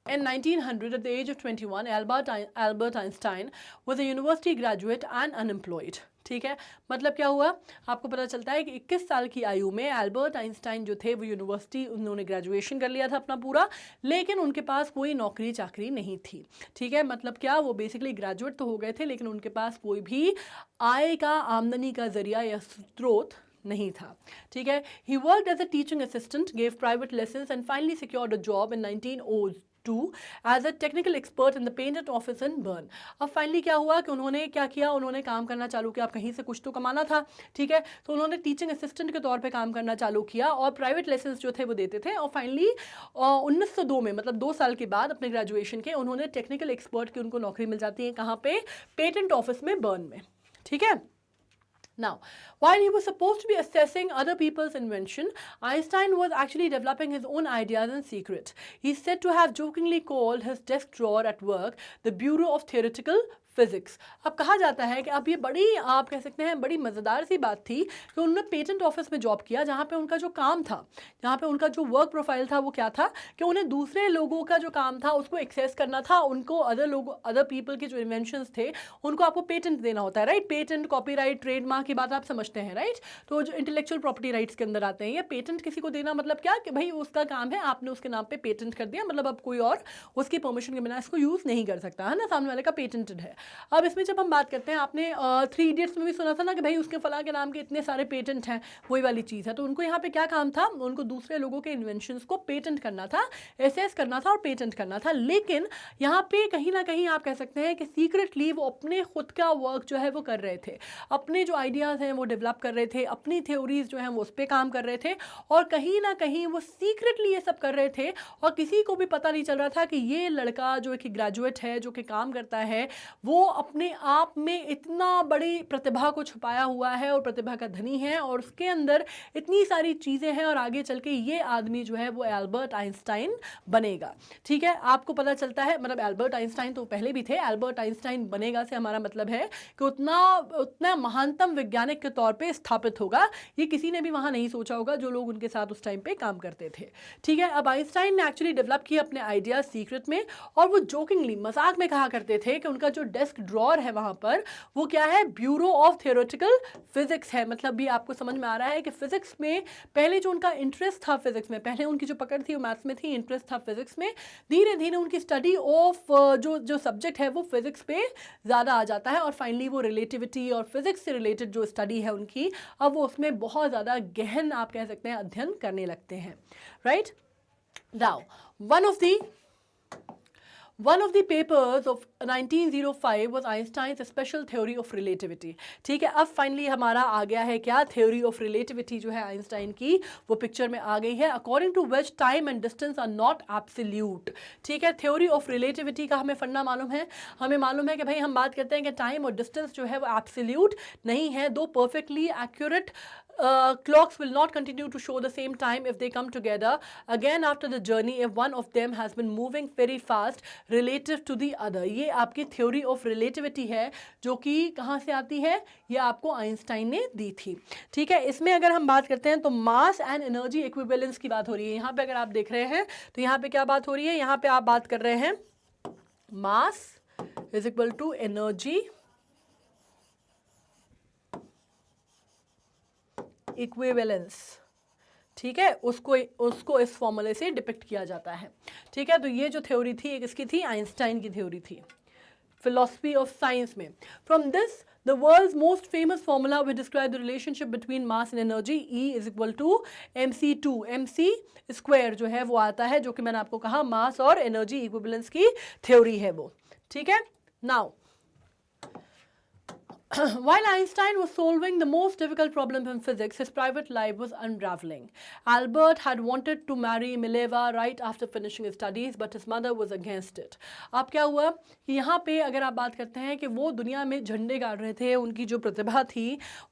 at the age of 21, Albert Einstein was a university graduate and unemployed. ठीक है, मतलब क्या हुआ, आपको पता चलता है कि 21 साल की आयु में एल्बर्ट आइंस्टाइन जो थे वो यूनिवर्सिटी, उन्होंने ग्रेजुएशन कर लिया था अपना पूरा, लेकिन उनके पास कोई नौकरी चाकरी नहीं थी। ठीक है, मतलब क्या, वो बेसिकली ग्रेजुएट तो हो गए थे लेकिन उनके पास कोई भी आय का, आमदनी का जरिया या स्रोत नहीं था। ठीक है, he worked as a teaching assistant, gave private lessons and finally secured a job in 1902 as a technical expert in the patent office in Bern. अब फाइनली क्या हुआ कि उन्होंने क्या किया, उन्होंने काम करना चालू किया। अब कहीं से कुछ तो कमाना था, ठीक है, तो उन्होंने टीचिंग असिस्टेंट के तौर पे काम करना चालू किया और प्राइवेट लेसन्स जो थे वो देते थे। और फाइनली 1902 में, मतलब 2 साल के बाद अपने ग्रेजुएशन के, उन्होंने टेक्निकल एक्सपर्ट की उनको नौकरी मिल जाती है। कहाँ पे, पेटेंट ऑफिस में, बर्न में। ठीक है, now, while he was supposed to be assessing other people's invention, Einstein was actually developing his own ideas in secret. He's said to have jokingly called his desk drawer at work the Bureau of Theoretical physics. अब कहा जाता है कि अब ये बड़ी, आप कह सकते हैं बड़ी मज़ेदार सी बात थी कि उन्होंने पेटेंट ऑफिस में जॉब किया, जहाँ पे उनका जो काम था, जहाँ पे उनका जो वर्क प्रोफाइल था वो क्या था कि उन्हें दूसरे लोगों का जो काम था उसको एक्सेस करना था। उनको अदर पीपल के जो इन्वेंशंस थे उनको आपको पेटेंट देना होता है, राइट। पेटेंट, कॉपीराइट, ट्रेडमार्क की बात आप समझते हैं, राइट। तो जो इंटेलेक्चुअल प्रॉपर्टी राइट्स के अंदर आते हैं, ये पेटेंट किसी को देना मतलब क्या कि भाई उसका काम है, आपने उसके नाम पे पेटेंट कर दिया, मतलब अब कोई और उसकी परमिशन के बिना इसको यूज़ नहीं कर सकता, है ना, सामने वाले का पेटेंटेड है। अब इसमें जब हम बात करते हैं, आपने 3 इडियट्स में भी सुना था ना कि भाई उसके फला के नाम के इतने सारे पेटेंट हैं, वही वाली चीज़ है। तो उनको यहाँ पे क्या काम था, उनको दूसरे लोगों के इन्वेंशंस को पेटेंट करना था, एसेस करना था और पेटेंट करना था। लेकिन यहाँ पे कहीं ना कहीं आप कह सकते हैं कि सीक्रेटली वो अपने खुद का वर्क जो है वो कर रहे थे, अपने जो आइडियाज़ हैं वो डेवलप कर रहे थे, अपनी थ्योरीज जो हैं वो उस पर काम कर रहे थे और कहीं ना कहीं वो सीक्रेटली ये सब कर रहे थे और किसी को भी पता नहीं चल रहा था कि ये लड़का जो कि ग्रेजुएट है, जो कि काम करता है, वो अपने आप में इतना बड़ी प्रतिभा को छुपाया हुआ है और प्रतिभा का धनी है और उसके अंदर इतनी सारी चीज़ें हैं और आगे चल के ये आदमी जो है वो एल्बर्ट आइंस्टाइन बनेगा। ठीक है, आपको पता चलता है, मतलब एल्बर्ट आइंस्टाइन तो पहले भी थे, एल्बर्ट आइंस्टाइन बनेगा से हमारा मतलब है कि उतना महानतम वैज्ञानिक के तौर पे स्थापित होगा। ये किसी ने भी वहाँ नहीं सोचा होगा, जो लोग उनके साथ उस टाइम पे काम करते थे। ठीक है, अब आइंस्टाइन ने एक्चुअली डेवलप किया अपने आइडियाज सीक्रेट में और वो जोकिंगली, मजाक में कहा करते थे कि उनका जो डेस्क ड्रॉर है वहाँ पर वो क्या है, ब्यूरो ऑफ थियोरेटिकल फिजिक्स है। मतलब भी आपको समझ में आ रहा है कि फिजिक्स में पहले जो उनका इंटरेस्ट था, फिजिक्स में पहले उनकी जो पकड़ थी वो मैथ्स में थी, इंटरेस्ट था फिजिक्स में, धीरे धीरे उनकी स्टडी ऑफ जो सब्जेक्ट है वो फिजिक्स पे ज़्यादा आ जाता है और फाइनली वो रिलेटिविटी और फिजिक्स से रिलेटेड जो स्टडी है उनकी, अब वो उसमें बहुत ज़्यादा गहन, आप कह सकते हैं, अध्ययन करने लगते हैं, right. Now One of the papers of 1905 was Einstein's special theory of relativity. ठीक है, अब फाइनली हमारा आ गया है क्या, थ्योरी ऑफ रिलेटिविटी जो है आइंस्टाइन की वो पिक्चर में आ गई है। According to which time and distance are not absolute. ठीक है, थ्योरी ऑफ रिलेटिविटी का हमें फंडा मालूम है, हमें मालूम है कि भाई हम बात करते हैं कि टाइम और डिस्टेंस जो है वो एब्सोल्यूट नहीं है, दो perfectly accurate clocks will not continue to show the same time if they come together again after the journey if one of them has been moving very fast relative to the other। ये आपकी theory of relativity है जो कि कहाँ से आती है, ये आपको आइंस्टाइन ने दी थी। ठीक है, इसमें अगर हम बात करते हैं तो मास एंड एनर्जी इक्विवेलेंस की बात हो रही है। यहाँ पे अगर आप देख रहे हैं तो यहाँ पे क्या बात हो रही है, यहाँ पे आप बात कर रहे हैं mass is equal to energy equivalence. ठीक है, उसको इस फॉर्मूले से डिपिक्ट किया जाता है। ठीक है, तो ये जो थ्योरी थी, एक इसकी थी, आइंस्टाइन की थ्योरी थी फिलोसफी ऑफ साइंस में। From this the world's most famous formula which describe the relationship between mass and energy, E is equal to mc2, mc square जो है वो आता है, जो कि मैंने आपको कहा मास और एनर्जी इक्विवेलेंस की थ्योरी है वो, ठीक है। Now while Einstein was solving the most difficult problem in physics, his private life was unraveling. Albert had wanted to marry Mileva right after finishing his studies, but his mother was against it. अब क्या हुआ कि यहाँ पे अगर आप बात करते हैं कि वो दुनिया में झंडे गाड़ रहे थे, उनकी जो प्रतिभा थी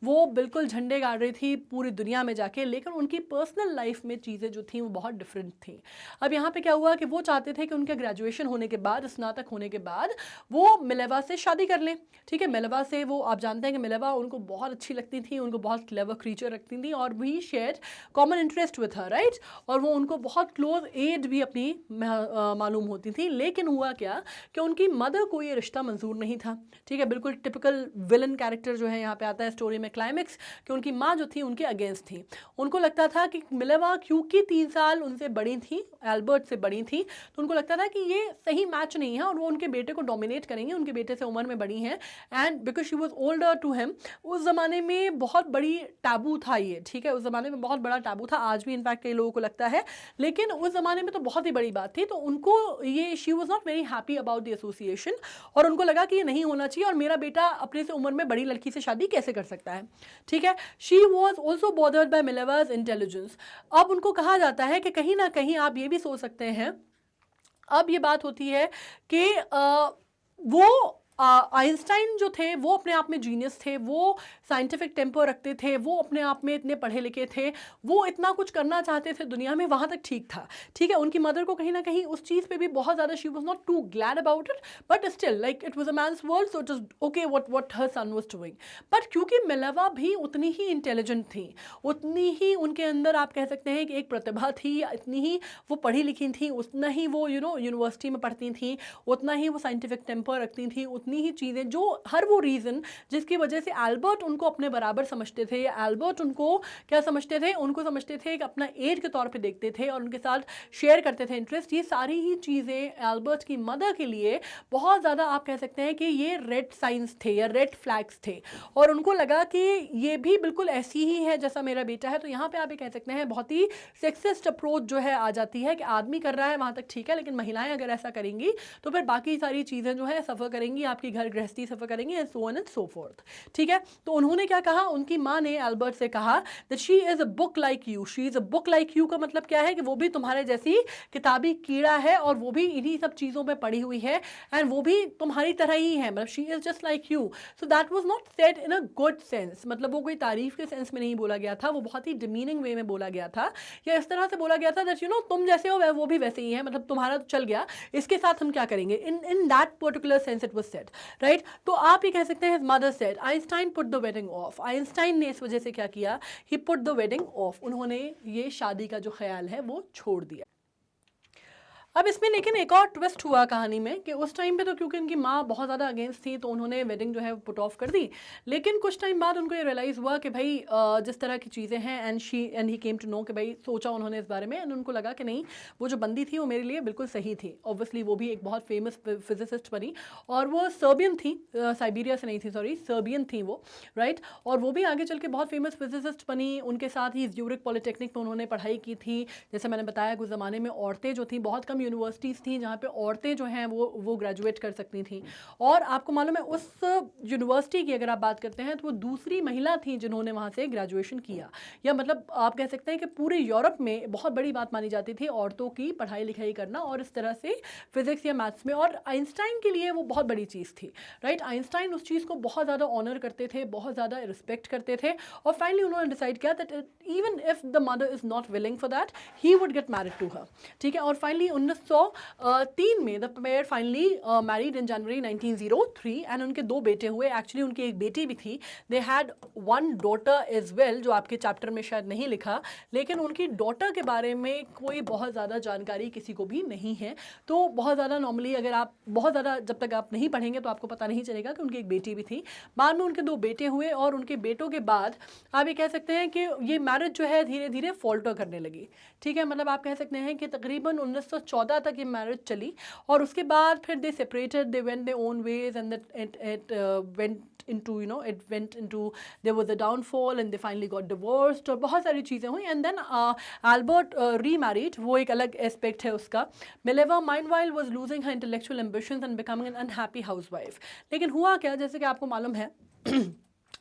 वो बिल्कुल झंडे गाड़ रही थी पूरी दुनिया में जाके, लेकिन उनकी पर्सनल लाइफ में चीज़ें जो थी वो बहुत डिफरेंट थी। अब यहाँ पे क्या हुआ कि वो चाहते थे कि उनका ग्रेजुएशन होने के बाद, स्नातक होने के बाद वो मिलेवा से शादी कर लें, ठीक है। मिलेवा से वो, आप जानते हैं कि मिलेवा उनको बहुत अच्छी लगती थी, उनको बहुत क्लेवर क्रीचर लगती थी और भी share common interest with her, right, और वो उनको बहुत क्लोज एज भी अपनी मालूम होती थी। लेकिन हुआ क्या कि उनकी मदर को ये रिश्ता मंजूर नहीं था, ठीक है। बिल्कुल टिपिकल विलन कैरेक्टर जो है यहाँ पे आता है स्टोरी में क्लाइमेक्स, कि उनकी माँ जो थी उनके अगेंस्ट थी। उनको लगता था कि मिलेवा क्योंकि 3 साल उनसे बड़ी थी, एल्बर्ट से बड़ी थी, तो उनको लगता था कि ये सही मैच नहीं है और वो उनके बेटे को डोमिनेट करेंगे, उनके बेटे से उम्र में बड़ी हैं, and because she was older to him. उस ज़माने में बहुत बड़ी टैबू था ये, ठीक है, उस ज़माने में बहुत बड़ा टैबू था, आज भी इनफैक्ट कई लोगों को लगता है, लेकिन उस ज़माने में तो बहुत ही बड़ी बात थी। तो उनको ये, she was not very happy about the association, और उनको लगा कि ये नहीं होना चाहिए और मेरा बेटा अपने से उम्र में बड़ी लड़की से शादी कैसे कर सकता है, ठीक है। She was also bothered by Mileva's intelligence. अब उनको कहा जाता है कि कहीं ना कहीं आप ये भी सोच सकते हैं, अब ये बात होती है कि वो आइंस्टाइन जो थे वो अपने आप में जीनियस थे, वो साइंटिफिक टेम्पर रखते थे, वो अपने आप में इतने पढ़े लिखे थे, वो इतना कुछ करना चाहते थे दुनिया में, वहाँ तक ठीक था, ठीक है। उनकी मदर को कहीं ना कहीं उस चीज़ पे भी बहुत ज़्यादा, she was not too glad about it, but still like it was a man's world, so it was okay what her son was doing. But क्योंकि मिलेवा भी उतनी ही इंटेलिजेंट थी, उतनी ही उनके अंदर आप कह सकते हैं कि एक प्रतिभा थी, इतनी ही वो पढ़ी लिखी थी, उतना ही वो यूनिवर्सिटी में पढ़ती थी, उतना ही वो साइंटिफिक टेम्पर रखती थी, उतनी ही चीज़ें, जो हर वो रीज़न जिसकी वजह से एल्बर्ट उनको अपने बराबर समझते थे, एल्बर्ट उनको क्या समझते थे, उनको समझते थे कि अपना एज के तौर पे देखते थे और उनके साथ शेयर करते थे इंटरेस्ट। ये सारी ही चीज़ें एल्बर्ट की मदर के लिए बहुत ज़्यादा आप कह सकते हैं कि ये रेड साइंस थे या रेड फ्लैग्स थे, और उनको लगा कि ये भी बिल्कुल ऐसी ही है जैसा मेरा बेटा है। तो यहाँ पे आप ये कह सकते हैं बहुत ही सेक्सिस्ट अप्रोच जो है आ जाती है कि आदमी कर रहा है वहाँ तक ठीक है, लेकिन महिलाएं अगर ऐसा करेंगी तो फिर बाकी सारी चीज़ें जो है सफ़र करेंगी, आपकी घर गृहस्थी सफ़र करेंगे, and so on and so fourth, ठीक है। तो उन्होंने क्या कहा, उनकी माँ ने एल्बर्ट से कहा that she is a book like you. She is a book like you का मतलब क्या है कि वो भी तुम्हारे जैसी किताबी कीड़ा है और वो भी इन्हीं सब चीज़ों में पड़ी हुई है, एंड वो भी तुम्हारी तरह ही है, मतलब she is just like you. So that was not said in a good sense, मतलब वो कोई तारीफ के सेंस में नहीं बोला गया था, वो बहुत ही डिमीनिंग वे में बोला गया था, या इस तरह से बोला गया था दैट तुम जैसे हो वो भी वैसे ही है, मतलब तुम्हारा तो चल गया, इसके साथ हम क्या करेंगे, in that particular sense it was said, right. तो आप ये कह सकते हैं mother said Einstein put the wedding of. Einstein ने इस वजह से क्या किया, ही पुट द वेडिंग ऑफ, उन्होंने ये शादी का जो ख्याल है वो छोड़ दिया। अब इसमें लेकिन एक और ट्विस्ट हुआ कहानी में कि उस टाइम पे तो क्योंकि उनकी माँ बहुत ज़्यादा अगेंस्ट थी तो उन्होंने वेडिंग जो है पुट ऑफ कर दी, लेकिन कुछ टाइम बाद उनको ये रियलाइज़ हुआ कि भाई जिस तरह की चीज़ें हैं, and he came to know कि भाई, सोचा उन्होंने इस बारे में, एंड उनको लगा कि नहीं, वो जो बंदी थी वो मेरे लिए बिल्कुल सही थी। ऑब्वियसली वो भी एक बहुत फेमस फिजिसिस्ट बनी, और वो सर्बियन थी, साइबेरिया से नहीं थी, सॉरी सर्बियन थी वो, राइट। और वो भी आगे चल के बहुत फेमस फिजिसिस्ट बनी, उनके साथ ही ज़्यूरिख पॉलिटेक्निक में उन्होंने पढ़ाई की थी। जैसे मैंने बताया कुछ ज़माने में औरतें जो थी, बहुत कम यूनिवर्सिटीज़ थी जहाँ पे औरतें जो हैं वो ग्रेजुएट कर सकती थी, और आपको मालूम है उस यूनिवर्सिटी की अगर आप बात करते हैं तो वो दूसरी महिला थी जिन्होंने वहाँ से ग्रेजुएशन किया, या मतलब आप कह सकते हैं कि पूरे यूरोप में बहुत बड़ी बात मानी जाती थी औरतों की पढ़ाई लिखाई करना, और इस तरह से फिजिक्स या मैथ्स में, और आइंस्टाइन के लिए वो बहुत बड़ी चीज़ थी, राइट। आइंस्टाइन उस चीज़ को बहुत ज़्यादा ऑनर करते थे, बहुत ज़्यादा रिस्पेक्ट करते थे, और फाइनली उन्होंने डिसाइड किया that even if the mother is not willing for that he would get married to her, ठीक है। और फाइनली 1903 में the pair finally married in January 1903, and उनके 2 बेटे हुए। एक्चुअली उनकी एक बेटी भी थी, they had 1 daughter as well, जो आपके चैप्टर में शायद नहीं लिखा, लेकिन उनकी डॉटर के बारे में कोई बहुत ज़्यादा जानकारी किसी को भी नहीं है। तो बहुत ज़्यादा नॉर्मली अगर आप बहुत ज़्यादा जब तक आप नहीं पढ़ेंगे तो आपको पता नहीं चलेगा कि उनकी एक बेटी भी थी। बाद में उनके 2 बेटे हुए, और उनके बेटों के बाद आप ये कह सकते हैं कि ये मैरिज जो है धीरे धीरे फॉल्टर करने लगी, ठीक है। मतलब आप कह सकते हैं कि तकरीबन 1914 1914 तक ये मैरिज चली और उसके बाद फिर दे separated, they went their own ways and it went into you know it went into their was a downfall and they finally got divorced और बहुत सारी चीज़ें हुई एंड देन एल्बर्ट रीमैरिड, वो एक अलग एस्पेक्ट है उसका। Mileva meanwhile was losing her intellectual ambitions and becoming an unhappy housewife. लेकिन हुआ क्या, जैसे कि आपको मालूम है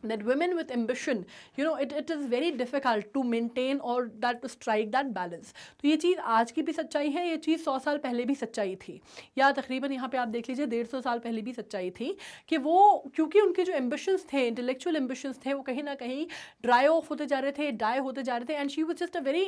that women with ambition, you know, it is very difficult to maintain or that to strike that balance. तो ये चीज़ आज की भी सच्चाई है, ये चीज़ 100 साल पहले भी सच्चाई थी, या तकरीबन यहाँ पे आप देख लीजिए 150 साल पहले भी सच्चाई थी कि वो क्योंकि उनके जो एम्बिशंस थे, इंटेलेक्चुअल एम्बिशंस थे, वो कहीं ना कहीं ड्राई ऑफ होते जा रहे थे, डाई होते जा रहे थे and she was just a very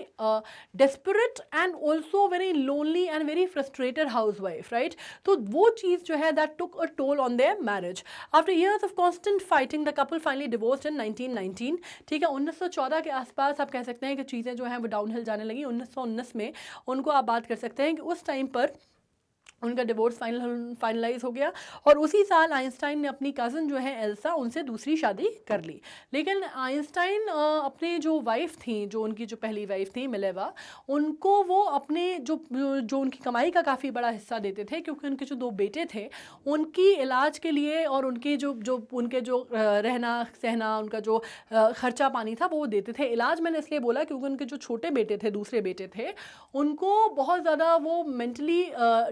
desperate and also very lonely and very frustrated housewife, right. तो वो चीज़ जो है that took a toll on their marriage. After years of constant fighting the couple finally divorced in 1919। ठीक है, 1914 के आसपास आप कह सकते हैं कि चीज़ें जो हैं वो डाउनहिल जाने लगी। 1919 में उनको आप बात कर सकते हैं कि उस टाइम पर उनका डिवोर्स फाइनलाइज हो गया और उसी साल आइंस्टाइन ने अपनी कज़न जो है एल्सा, उनसे दूसरी शादी कर ली। लेकिन आइंस्टाइन अपने जो वाइफ थी, जो उनकी जो पहली वाइफ थी मिलेवा, उनको वो अपने जो उनकी कमाई का काफ़ी बड़ा हिस्सा देते थे, क्योंकि उनके जो 2 बेटे थे उनकी इलाज के लिए और उनके उनके जो रहना सहना, उनका जो खर्चा पानी था वो देते थे। इलाज मैंने इसलिए बोला क्योंकि उनके जो छोटे बेटे थे, दूसरे बेटे थे, उनको बहुत ज़्यादा वो मेंटली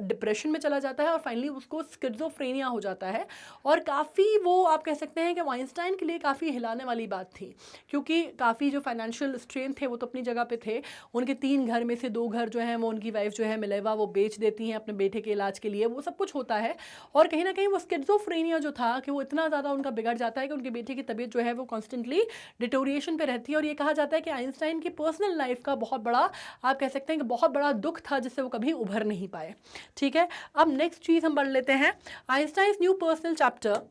डिप्रेशन में चला जाता है और फाइनली उसको स्किज़ोफ्रेनिया हो जाता है। और काफ़ी वो आप कह सकते हैं कि आइंस्टाइन के लिए काफ़ी हिलाने वाली बात थी, क्योंकि काफ़ी जो फाइनेंशियल स्ट्रेन थे वो तो अपनी जगह पे थे। उनके 3 घर में से 2 घर जो हैं वो उनकी वाइफ जो है मिलेवा वो बेच देती हैं अपने बेटे के इलाज के लिए, वो सब कुछ होता है। और कहीं ना कहीं वो स्किज़ोफ्रेनिया जो था कि वो इतना ज़्यादा उनका बिगड़ जाता है कि उनके बेटे की तबीयत जो है वो कॉन्स्टेंटली डिटोरिएशन पे रहती है। और ये कहा जाता है कि आइंस्टाइन की पर्सनल लाइफ का बहुत बड़ा आप कह सकते हैं कि बहुत बड़ा दुख था जिससे वो कभी उभर नहीं पाए। ठीक है, अब नेक्स्ट चीज हम पढ़ लेते हैं। Einstein's new personal chapter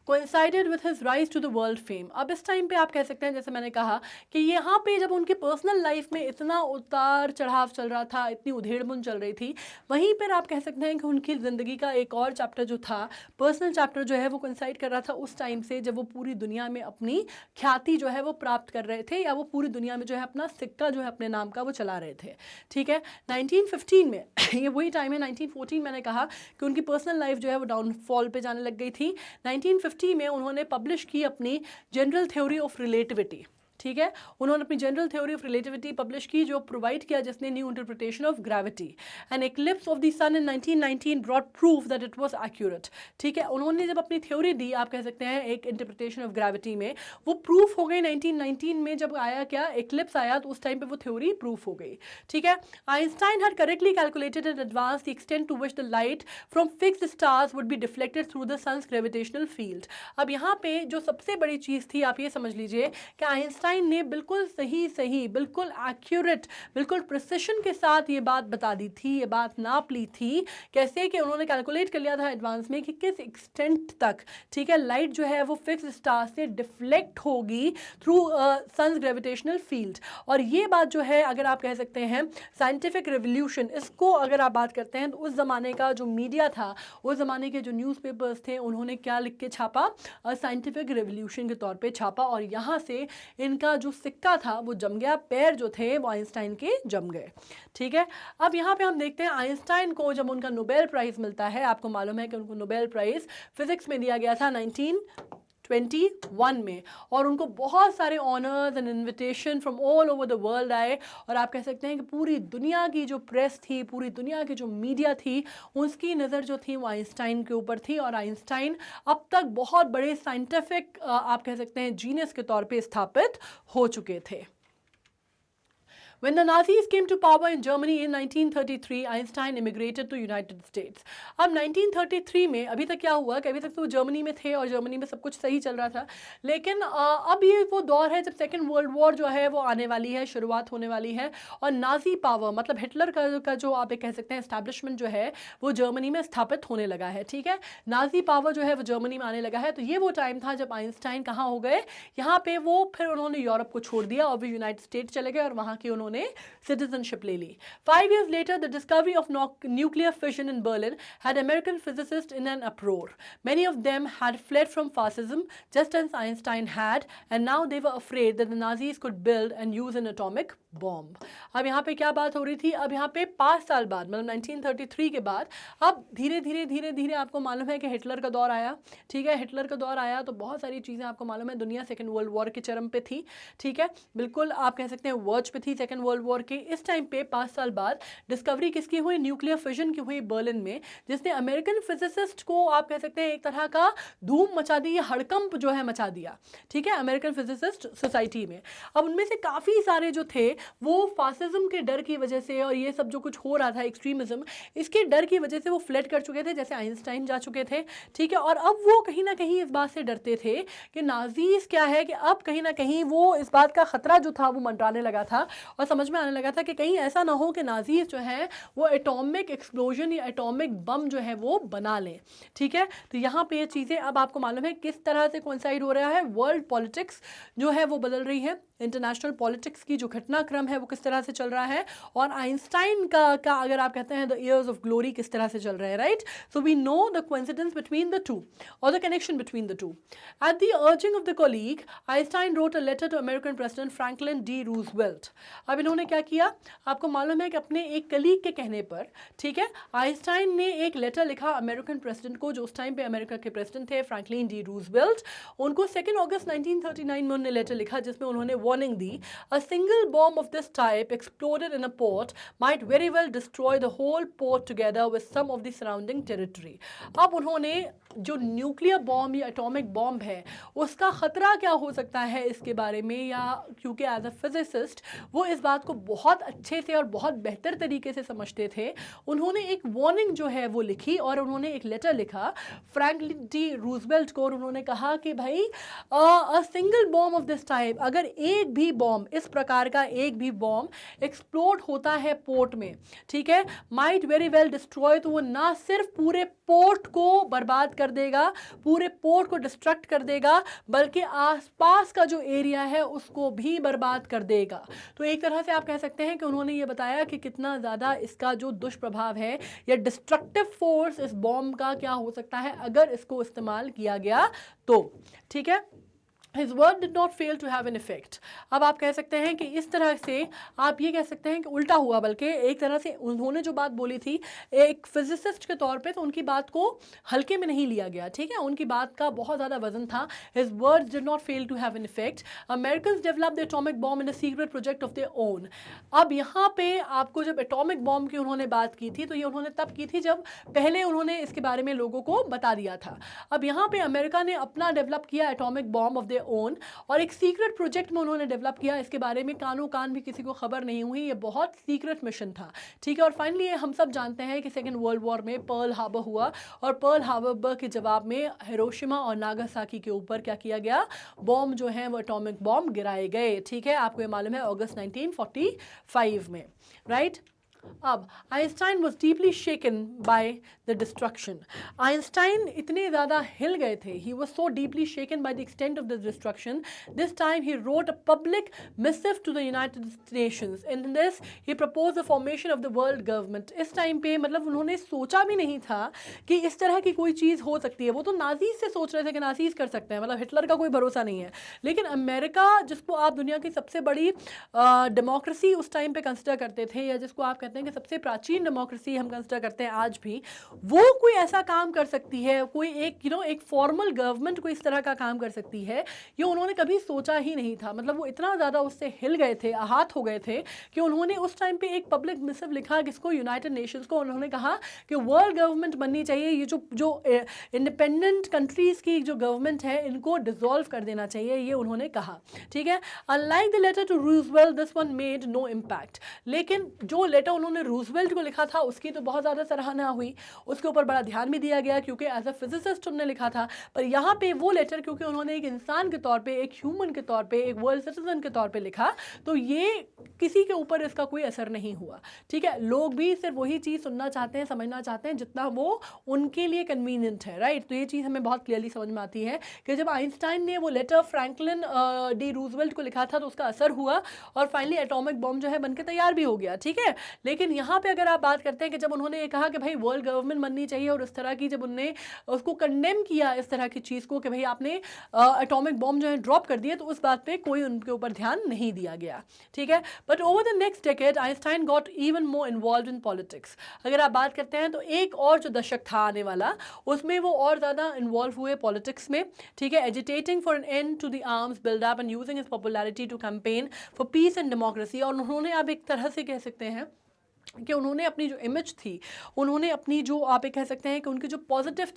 coincided with his rise to the world fame। अब इस टाइम पे आप कह सकते हैं, जैसे मैंने कहा कि यहाँ पे जब उनकी पर्सनल लाइफ में इतना उतार चढ़ाव चल रहा था, इतनी उधेड़-बुन चल रही थी, वहीं पर आप कह सकते हैं कि उनकी ज़िंदगी का एक और चैप्टर जो था, पर्सनल चैप्टर जो है वो कोइंसाइड कर रहा था उस टाइम से जब वो पूरी दुनिया में अपनी ख्याति जो है वो प्राप्त कर रहे थे, या वो पूरी दुनिया में जो है अपना सिक्का जो है अपने नाम का वो चला रहे थे। ठीक है, 1915 में ये वही टाइम है। 1914 मैंने कहा कि उनकी पर्सनल लाइफ जो है वो डाउनफॉल पे जाने लग गई थी। 1950 में उन्होंने पब्लिश की अपनी जनरल थ्योरी ऑफ रिलेटिविटी। ठीक है, उन्होंने अपनी general theory of relativity publish की, जो प्रोवाइड किया जिसने new interpretation of gravity. An eclipse of the sun in 1919 brought proof that it was accurate. ठीक है, उन्होंने जब अपनी थ्योरी दी, आप कह सकते हैं एक इंटरप्रिटेशन ऑफ ग्रेविटी में, वो प्रूफ हो गई 1919 में। जब आया क्या एक्लिप्स आया तो उस टाइम पे वो थ्योरी प्रूफ हो गई। ठीक है, Einstein had correctly calculated in advance the extent to which the light from fixed stars would be deflected through the sun's gravitational field. अब यहाँ पे जो सबसे बड़ी चीज़ थी, आप ये समझ लीजिए कि आइंस्टाइन ने बिल्कुल सही बिल्कुल एक्यूरेट, बिल्कुल प्रिसिशन के साथ ये बात बता दी थी, ये बात नाप ली थी। कैसे कि उन्होंने कैलकुलेट कर लिया था एडवांस में कि किस एक्सटेंट तक, ठीक है, लाइट जो है वो फिक्स स्टार से डिफ्लेक्ट होगी थ्रू सन्स ग्रेविटेशनल फील्ड। और ये बात जो है, अगर आप कह सकते हैं साइंटिफिक रेवोल्यूशन, इसको अगर आप बात करते हैं तो उस ज़माने का जो मीडिया था, उस ज़माने के जो न्यूज़पेपर्स थे, उन्होंने क्या लिख के छापा, साइंटिफिक रेवोल्यूशन के तौर पे छापा। और यहाँ से इनका जो सिक्का था वो जम गया, पैर जो थे वो आइंस्टाइन के जम गए। ठीक है, अब यहाँ पे हम देखते हैं आइंस्टाइन को जब उनका नोबेल प्राइज़ मिलता है, आपको मालूम है कि उनको नोबेल प्राइज़ फिजिक्स में दिया गया था 1921 में, और उनको बहुत सारे honours and invitation from all over the world आए। और आप कह सकते हैं कि पूरी दुनिया की जो प्रेस थी, पूरी दुनिया की जो मीडिया थी, उसकी नज़र जो थी वो आइंस्टाइन के ऊपर थी। और आइंस्टाइन अब तक बहुत बड़े साइंटिफिक आप कह सकते हैं जीनियस के तौर पे स्थापित हो चुके थे। When the Nazis came to power in Germany in 1933, Einstein immigrated to United States। अब 1933 में अभी तक क्या हुआ कि अभी तक तो जर्मनी में थे और जर्मनी में सब कुछ सही चल रहा था, लेकिन अब ये वो दौर है जब सेकेंड वर्ल्ड वॉर जो है वो आने वाली है, शुरुआत होने वाली है। और नाजी पावर मतलब हिटलर का जो आप कह सकते हैं एस्टैब्लिशमेंट जो है वो जर्मनी में स्थापित होने लगा है। ठीक है, नाजी पावर जो है वो जर्मनी में आने लगा है। तो ये वो टाइम था जब आइंस्टाइन कहाँ हो गए, यहाँ पे वो फिर उन्होंने यूरोप को छोड़ दिया और वो यूनाइटेड स्टेट चले गए और वहाँ की उन्होंने citizenship ले ली। 5 years later, the discovery of nuclear fission in Berlin had American physicists in an uproar. Many of them had fled from fascism, just as Einstein had, and now they were afraid that the Nazis could build and use an atomic bomb. अब यहाँ पे क्या बात हो रही थी, अब यहाँ पे 5 साल बाद मतलब 1933 के बाद अब धीरे धीरे धीरे धीरे आपको मालूम है कि हिटलर का दौर आया। ठीक है, हिटलर का दौर आया तो बहुत सारी चीज़ें आपको मालूम है, दुनिया सेकेंड वर्ल्ड वॉर के चरम पे थी। ठीक है, बिल्कुल आप कह सकते हैं वर्ज पे थी सेकेंड वर्ल्ड वॉर के। इस टाइम पे 5 साल बाद डिस्कवरी किसकी हुई, न्यूक्लियर फिजन की हुई बर्लिन में, जिसने अमेरिकन फिजिसिस्ट को आप कह सकते हैं एक तरह का धूम मचा दी, हड़कंप जो है मचा दिया। ठीक है, अमेरिकन फिजिसिस्ट सोसाइटी में। अब उनमें से काफ़ी सारे जो थे वो फासिज्म के डर की वजह से और ये सब जो कुछ हो रहा था एक्सट्रीमिज्म, इसके डर की वजह से वो फ्लड कर चुके थे, जैसे आइंस्टाइन जा चुके थे। ठीक है, और अब वो कहीं ना कहीं इस बात से डरते थे कि नाजीज क्या है, कि अब कहीं ना कहीं वो इस बात का खतरा जो था वो मंडराने लगा था और समझ में आने लगा था कि कहीं ऐसा ना हो कि नाजीज जो है वो एटॉमिक एक्सप्लोजन या एटॉमिक बम जो है वो बना लें। ठीक है, तो यहाँ पे ये चीज़ें अब आपको मालूम है किस तरह से कोइंसाइड हो रहा है, वर्ल्ड पॉलिटिक्स जो है वो बदल रही है, इंटरनेशनल पॉलिटिक्स की जो घटनाक्रम है वो किस तरह से चल रहा है, और आइंस्टाइन का अगर आप कहते हैं द ईयर्स ऑफ ग्लोरी किस तरह से चल रहा है, right. So we know the coincidence between the two और the connection between the two. At the urging of the colleague Einstein wrote a letter to American president Franklin D Roosevelt. अब इन्होंने क्या किया, आपको मालूम है कि अपने एक कलीग के कहने पर, ठीक है, आइंस्टाइन ने एक लेटर लिखा अमेरिकन प्रेसिडेंट को, जो उस टाइम पे अमेरिका के प्रेसिडेंट थे फ्रैंकलिन डी रूजवेल्ट। उनको 2 अगस्त 1939 में उन्होंने लेटर लिखा जिसमें उन्होंने warning the, a single bomb of this type exploded in a port might very well destroy the whole port together with some of the surrounding territory। अब उन्होंने जो न्यूक्लियर बॉम्ब या एटॉमिक बॉम्ब है उसका ख़तरा क्या हो सकता है इसके बारे में, या क्योंकि एज अ फिजिसिस्ट वो इस बात को बहुत अच्छे से और बहुत बेहतर तरीके से समझते थे, उन्होंने एक वार्निंग जो है वो लिखी और उन्होंने एक लेटर लिखा फ्रैंकलिन डी रूजवेल्ट को, और उन्होंने कहा कि भाई a single bomb of this type, अगर एक भी बॉम्ब, इस प्रकार का एक भी बॉम्ब एक्सप्लोड होता है पोर्ट में, ठीक है, माइट वेरी वेल डिस्ट्रॉय, तो वो ना सिर्फ पूरे पोर्ट को बर्बाद कर देगा, पूरे पोर्ट को डिस्ट्रक्ट कर देगा, बल्कि आसपास का जो एरिया है उसको भी बर्बाद कर देगा। तो एक तरह से आप कह सकते हैं कि उन्होंने ये बताया कि कितना ज़्यादा इसका जो दुष्प्रभाव है या डिस्ट्रक्टिव फोर्स इस बॉम्ब का क्या हो सकता है अगर इसको इस्तेमाल किया गया तो। ठीक है, His word did not fail to have an effect। अब आप कह सकते हैं कि इस तरह से आप ये कह सकते हैं कि उल्टा हुआ, बल्कि एक तरह से उन्होंने जो बात बोली थी एक फिजिसिस्ट के तौर पे, तो उनकी बात को हल्के में नहीं लिया गया। ठीक है, उनकी बात का बहुत ज़्यादा वजन था। His words did not fail to have an effect। Americans developed the atomic bomb in a secret project of their own। अब यहाँ पे आपको जब एटॉमिक बॉम्ब की उन्होंने बात की थी तो ये उन्होंने तब की थी जब पहले उन्होंने इसके बारे में लोगों को बता दिया था। अब यहाँ पे अमेरिका ने अपना डेवलप किया atomic bomb of their own, और एक सीक्रेट प्रोजेक्ट में उन्होंने डेवलप किया, इसके बारे में कानो कान भी किसी को खबर नहीं हुई, ये बहुत सीक्रेट मिशन था। ठीक है, और फाइनली हम सब जानते हैं कि सेकेंड वर्ल्ड वॉर में पर्ल हार्बर हुआ, और पर्ल हार्बर के जवाब में हिरोशिमा और नागासाकी के ऊपर क्या किया गया, बॉम्ब जो है वो एटॉमिक बॉम्ब गिराए गए। ठीक है, आपको ये मालूम है अगस्त 1945 में, राइट। अब Einstein was deeply shaken by the destruction. Einstein इतने ज़्यादा हिल गए थे, he was so deeply shaken by the extent of the destruction, this time he wrote a public missive to the United Nations. In this he propose the formation of the world government. इस time पे मतलब उन्होंने सोचा भी नहीं था कि इस तरह की कोई चीज़ हो सकती है। वो तो नाजीज से सोच रहे थे कि नाजीज कर सकते हैं, मतलब हिटलर का कोई भरोसा नहीं है, लेकिन अमेरिका जिसको आप दुनिया की सबसे बड़ी डेमोक्रेसी उस टाइम पे कंसिडर करते थे, या जिसको आप कहते हैं कि सबसे प्राचीन डेमोक्रेसी हम कंसिडर करते हैं आज भी, वो कोई ऐसा काम कर सकती है, कोई एक एक फॉर्मल गवर्नमेंट कोई इस तरह का काम कर सकती है, ये उन्होंने कभी सोचा ही नहीं था। मतलब वो इतना ज़्यादा उससे हिल गए थे, आहत हो गए थे कि उन्होंने उस टाइम पे एक पब्लिक मिसिव लिखा किसको, यूनाइटेड नेशंस को। उन्होंने कहा कि वर्ल्ड गवर्नमेंट बननी चाहिए, ये जो इंडिपेंडेंट कंट्रीज़ की जो गवर्नमेंट है इनको डिसॉल्व कर देना चाहिए, ये उन्होंने कहा। ठीक है, unlike the letter to Roosevelt this one made no impact. लेकिन जो लेटर उन्होंने रूजवेल्ट को लिखा था उसकी तो बहुत ज़्यादा सराहना हुई, उसके ऊपर बड़ा ध्यान भी दिया गया क्योंकि एज अ फिजिसिस्ट उन्होंने लिखा था। पर यहाँ पे वो लेटर क्योंकि उन्होंने एक इंसान के तौर पे, एक ह्यूमन के तौर पे, एक वर्ल्ड सिटीजन के तौर पे लिखा, तो ये किसी के ऊपर इसका कोई असर नहीं हुआ। ठीक है, लोग भी सिर्फ वही चीज़ सुनना चाहते हैं, समझना चाहते हैं जितना वो उनके लिए कन्वीनियंट है, राइट। तो ये चीज़ हमें बहुत क्लियरली समझ में आती है कि जब आइंस्टाइन ने वो लेटर फ्रैंकलिन डी रूजवेल्ट को लिखा था तो उसका असर हुआ और फाइनली एटॉमिक बॉम्ब जो है बनके तैयार भी हो गया। ठीक है, लेकिन यहाँ पे अगर आप बात करते हैं कि जब उन्होंने ये कहा कि भाई वर्ल्ड गवर्नमेंट बननी चाहिए और इस तरह की, जब उनने उसको कंडेम किया इस तरह की चीज़ को कि भाई आपने एटॉमिक बॉम्ब जो है ड्रॉप कर दिए, तो उस बात पे कोई उनके ऊपर ध्यान नहीं दिया गया, ठीक है। But over the next decade Einstein got even more involve in politics. अगर आप बात करते हैं तो एक और जो दशक था आने वाला, उसमें वो और ज़्यादा इन्वॉल्व हुए पॉलिटिक्स में, ठीक है। Agitating for an end to the arms build up and using his popularity to campaign for peace and democracy. और उन्होंने, आप एक तरह से कह सकते हैं कि उन्होंने अपनी जो इमेज थी, उन्होंने अपनी जो, आप ये कह सकते हैं कि उनकी जो पॉजिटिव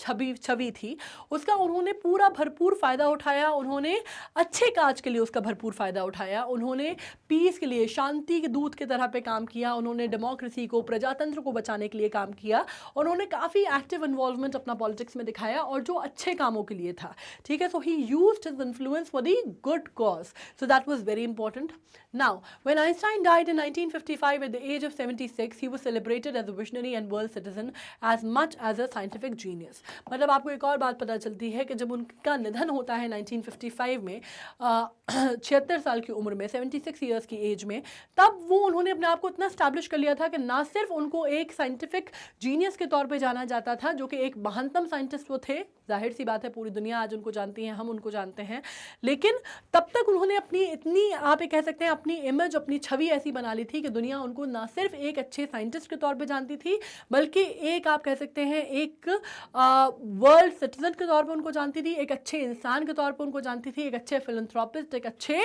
छवि थी, उसका उन्होंने पूरा भरपूर फ़ायदा उठाया। उन्होंने अच्छे काज के लिए उसका भरपूर फ़ायदा उठाया। उन्होंने पीस के लिए, शांति के दूत की तरह पे काम किया। उन्होंने डेमोक्रेसी को, प्रजातंत्र को बचाने के लिए काम किया। उन्होंने काफ़ी एक्टिव इन्वॉल्वमेंट अपना पॉलिटिक्स में दिखाया, और जो अच्छे कामों के लिए था, ठीक है। So he used his influence for the good cause, so that was very important. Now when Einstein died in 1955 at the age of 76, he was celebrated as a visionary and world citizen as much as a scientific genius। मतलब आपको एक और बात पता चलती है कि जब उनका निधन होता है 1955 में, 76 साल की उम्र में, 76 ईयर्स की एज में, तब वो, उन्होंने अपने आप को इतना स्टैब्लिश कर लिया था कि ना सिर्फ उनको एक साइंटिफिक जीनियस के तौर पे जाना जाता था, जो कि एक महानतम साइंटिस्ट वो थे, जाहिर सी बात है पूरी दुनिया आज उनको जानती है, हम उनको जानते हैं, लेकिन तब तक उन्होंने अपनी इतनी, आप ये कह सकते हैं, अपनी इमेज, अपनी छवि ऐसी बना ली थी कि दुनिया उनको ना सिर्फ एक अच्छे साइंटिस्ट के तौर पे जानती थी, बल्कि एक, आप कह सकते हैं, एक वर्ल्ड सिटीजन के तौर पे उनको जानती थी, एक अच्छे इंसान के तौर पे उनको जानती थी, एक अच्छे फिलंथ्रोपिस्ट, एक अच्छे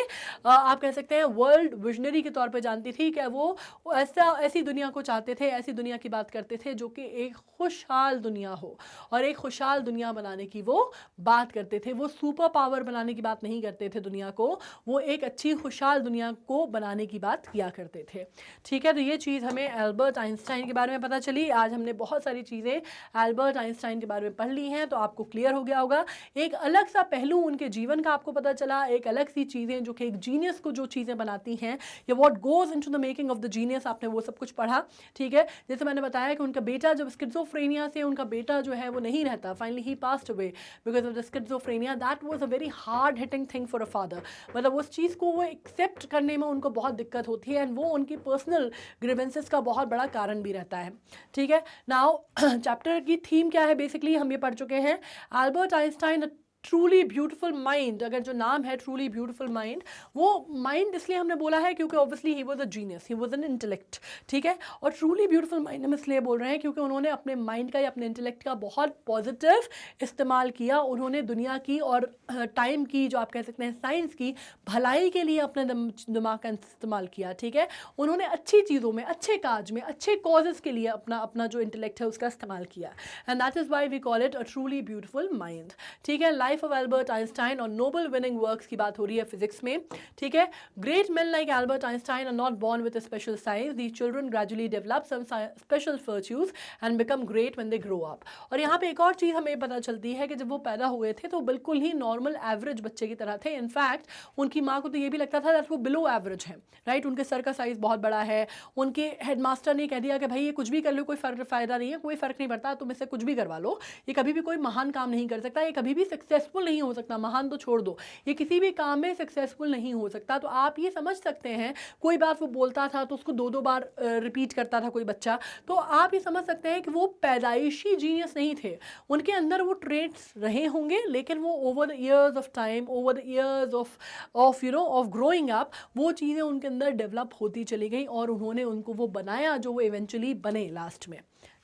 आप कह सकते हैं वर्ल्ड विजनरी के तौर पे जानती थी कि वो ऐसी दुनिया को चाहते थे, ऐसी दुनिया की बात करते थे जो कि एक खुशहाल दुनिया हो, और एक खुशहाल दुनिया बनाने की वो बात करते थे। वो सुपर पावर बनाने की बात नहीं करते थे दुनिया को, वो एक अच्छी खुशहाल दुनिया को बनाने की बात किया करते थे, ठीक है। तो ये चीज़ हमें एल्बर्ट आइंस्टाइन के बारे में पता चली। आज हमने बहुत सारी चीज़ें एल्बर्ट आइंस्टाइन के बारे में पढ़ ली हैं, तो आपको क्लियर हो गया होगा। एक अलग सा पहलू उनके जीवन का आपको पता चला, एक अलग सी चीज़ें जो कि एक जीनियस को जो चीज़ें बनाती हैं, या what goes into the making of the genius, आपने वो सब कुछ पढ़ा, ठीक है। जैसे मैंने बताया कि उनका बेटा, जब स्किज़ोफ्रेनिया से उनका बेटा जो है वो नहीं रहता, finally he passed away because of the schizophrenia, that was a very hard hitting thing for a father. मतलब उस चीज़ को वो एक्सेप्ट करने में उनको बहुत दिक्कत होती है, एंड वो उनकी पर्सनल ग्रीवेंसेस का बहुत बड़ा कारण भी रहता है, ठीक है। नाउ चैप्टर की थीम क्या है, बेसिकली हम ये पढ़ चुके हैं, Albert Einstein truly beautiful mind. अगर जो नाम है ट्रूली ब्यूटीफुल माइंड, वो माइंड इसलिए हमने बोला है क्योंकि obviously he was a genius, he was an intellect, ठीक है। और ट्रूली ब्यूटीफुल माइंड हम इसलिए बोल रहे हैं क्योंकि उन्होंने अपने माइंड का या अपने इंटेलेक्ट का बहुत पॉजिटिव इस्तेमाल किया। उन्होंने दुनिया की और टाइम की, जो आप कह सकते हैं साइंस की भलाई के लिए अपने दिमाग का इस्तेमाल किया, ठीक है। उन्होंने अच्छी चीज़ों में, अच्छे काज में, अच्छे कॉजेज़ के लिए अपना जो इंटेलेक्ट है उसका इस्तेमाल किया, and that is why we call it a truly beautiful mind, ठीक है। लाइफ ऑफ एल्बर्ट आइंस्टाइन और नोबल विनिंग वर्क्स की बात हो रही है फिजिक्स में, ठीक है। Great men like Albert Einstein are not born with a special science, these children gradually develop some special virtues and become great when they grow up. और यहाँ पे एक और चीज़ हमें पता चलती है कि जब वो पैदा हुए थे तो बिल्कुल ही नॉर्मल एवरेज बच्चे की तरह थे। इनफैक्ट उनकी माँ को तो ये भी लगता था दैट वो बिलो एवरेज है, राइट। उनके सर का साइज़ बहुत बड़ा है। उनके हेडमास्टर ने कह दिया कि भाई ये कुछ भी कर लो, कोई फ़ायदा नहीं है, कोई फ़र्क नहीं पड़ता, तुम इससे कुछ भी करवा लो, ये कभी भी कोई महान काम नहीं कर सकता, ये कभी भी सक्सेसफुल नहीं हो सकता, महान तो छोड़ दो, ये किसी भी काम में सक्सेसफुल नहीं हो सकता। तो आप ये समझ सकते हैं, कोई बात वो बोलता था तो उसको 2-2 बार रिपीट करता था कोई बच्चा, तो आप ये समझ सकते हैं कि वो पैदाइशी जीनियस नहीं थे, उनके अंदर वो ट्रेट्स रहे होंगे, लेकिन वो over the years of time, over the years of of growing up, वो चीज़ें उनके अंदर डेवलप होती चली गई और उन्होंने उनको वो बनाया जो वो इवेंचुअली बने लास्ट में,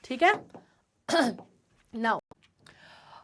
ठीक है। नाउ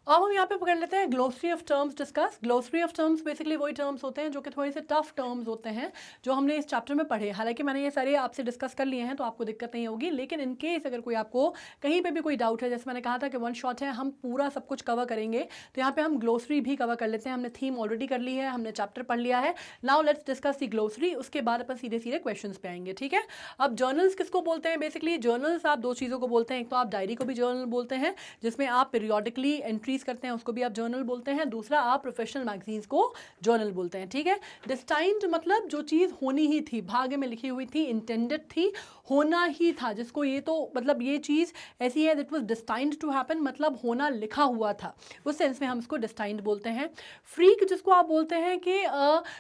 अब हम यहाँ पे पकड़ लेते हैं glossary of terms discuss. Glossary of terms basically वही टर्म्स होते हैं जो कि थोड़े से टफ टर्म्स होते हैं जो हमने इस चैप्टर में पढ़े। हालांकि मैंने ये सारे आपसे डिस्कस कर लिए हैं तो आपको दिक्कत नहीं होगी, लेकिन इन केस अगर कोई आपको कहीं पे भी कोई डाउट है, जैसे मैंने कहा था कि वन शॉट है, हम पूरा सब कुछ कवर करेंगे, तो यहाँ पे हम ग्लोसरी भी कवर कर लेते हैं। हमने थीम ऑलरेडी कर ली है, हमने चैप्टर पढ़ लिया है। Now let's discuss the glossary, उसके बाद अपन सीधे सीधे क्वेश्चन पे आएंगे, ठीक है। अब जर्नल्स किसको बोलते हैं? बेसिकली जर्नल्स आप दो चीज़ों को बोलते हैं, एक तो आप डायरी को भी जर्नल बोलते हैं जिसमें आप पीरियोडिकली एंट्रीज रिलीज करते हैं उसको भी आप जर्नल बोलते हैं, दूसरा आप प्रोफेशनल मैगजीन्स को जर्नल बोलते हैं, ठीक है। डेस्टाइन्ड मतलब जो चीज़ होनी ही थी, भाग्य में लिखी हुई थी, इंटेंडेड थी, होना ही था, जिसको ये तो मतलब ये चीज़ ऐसी है that was destined to happen, मतलब होना लिखा हुआ था, उस सेंस में हम इसको डेस्टाइन्ड बोलते हैं। फ्रीक जिसको आप बोलते हैं कि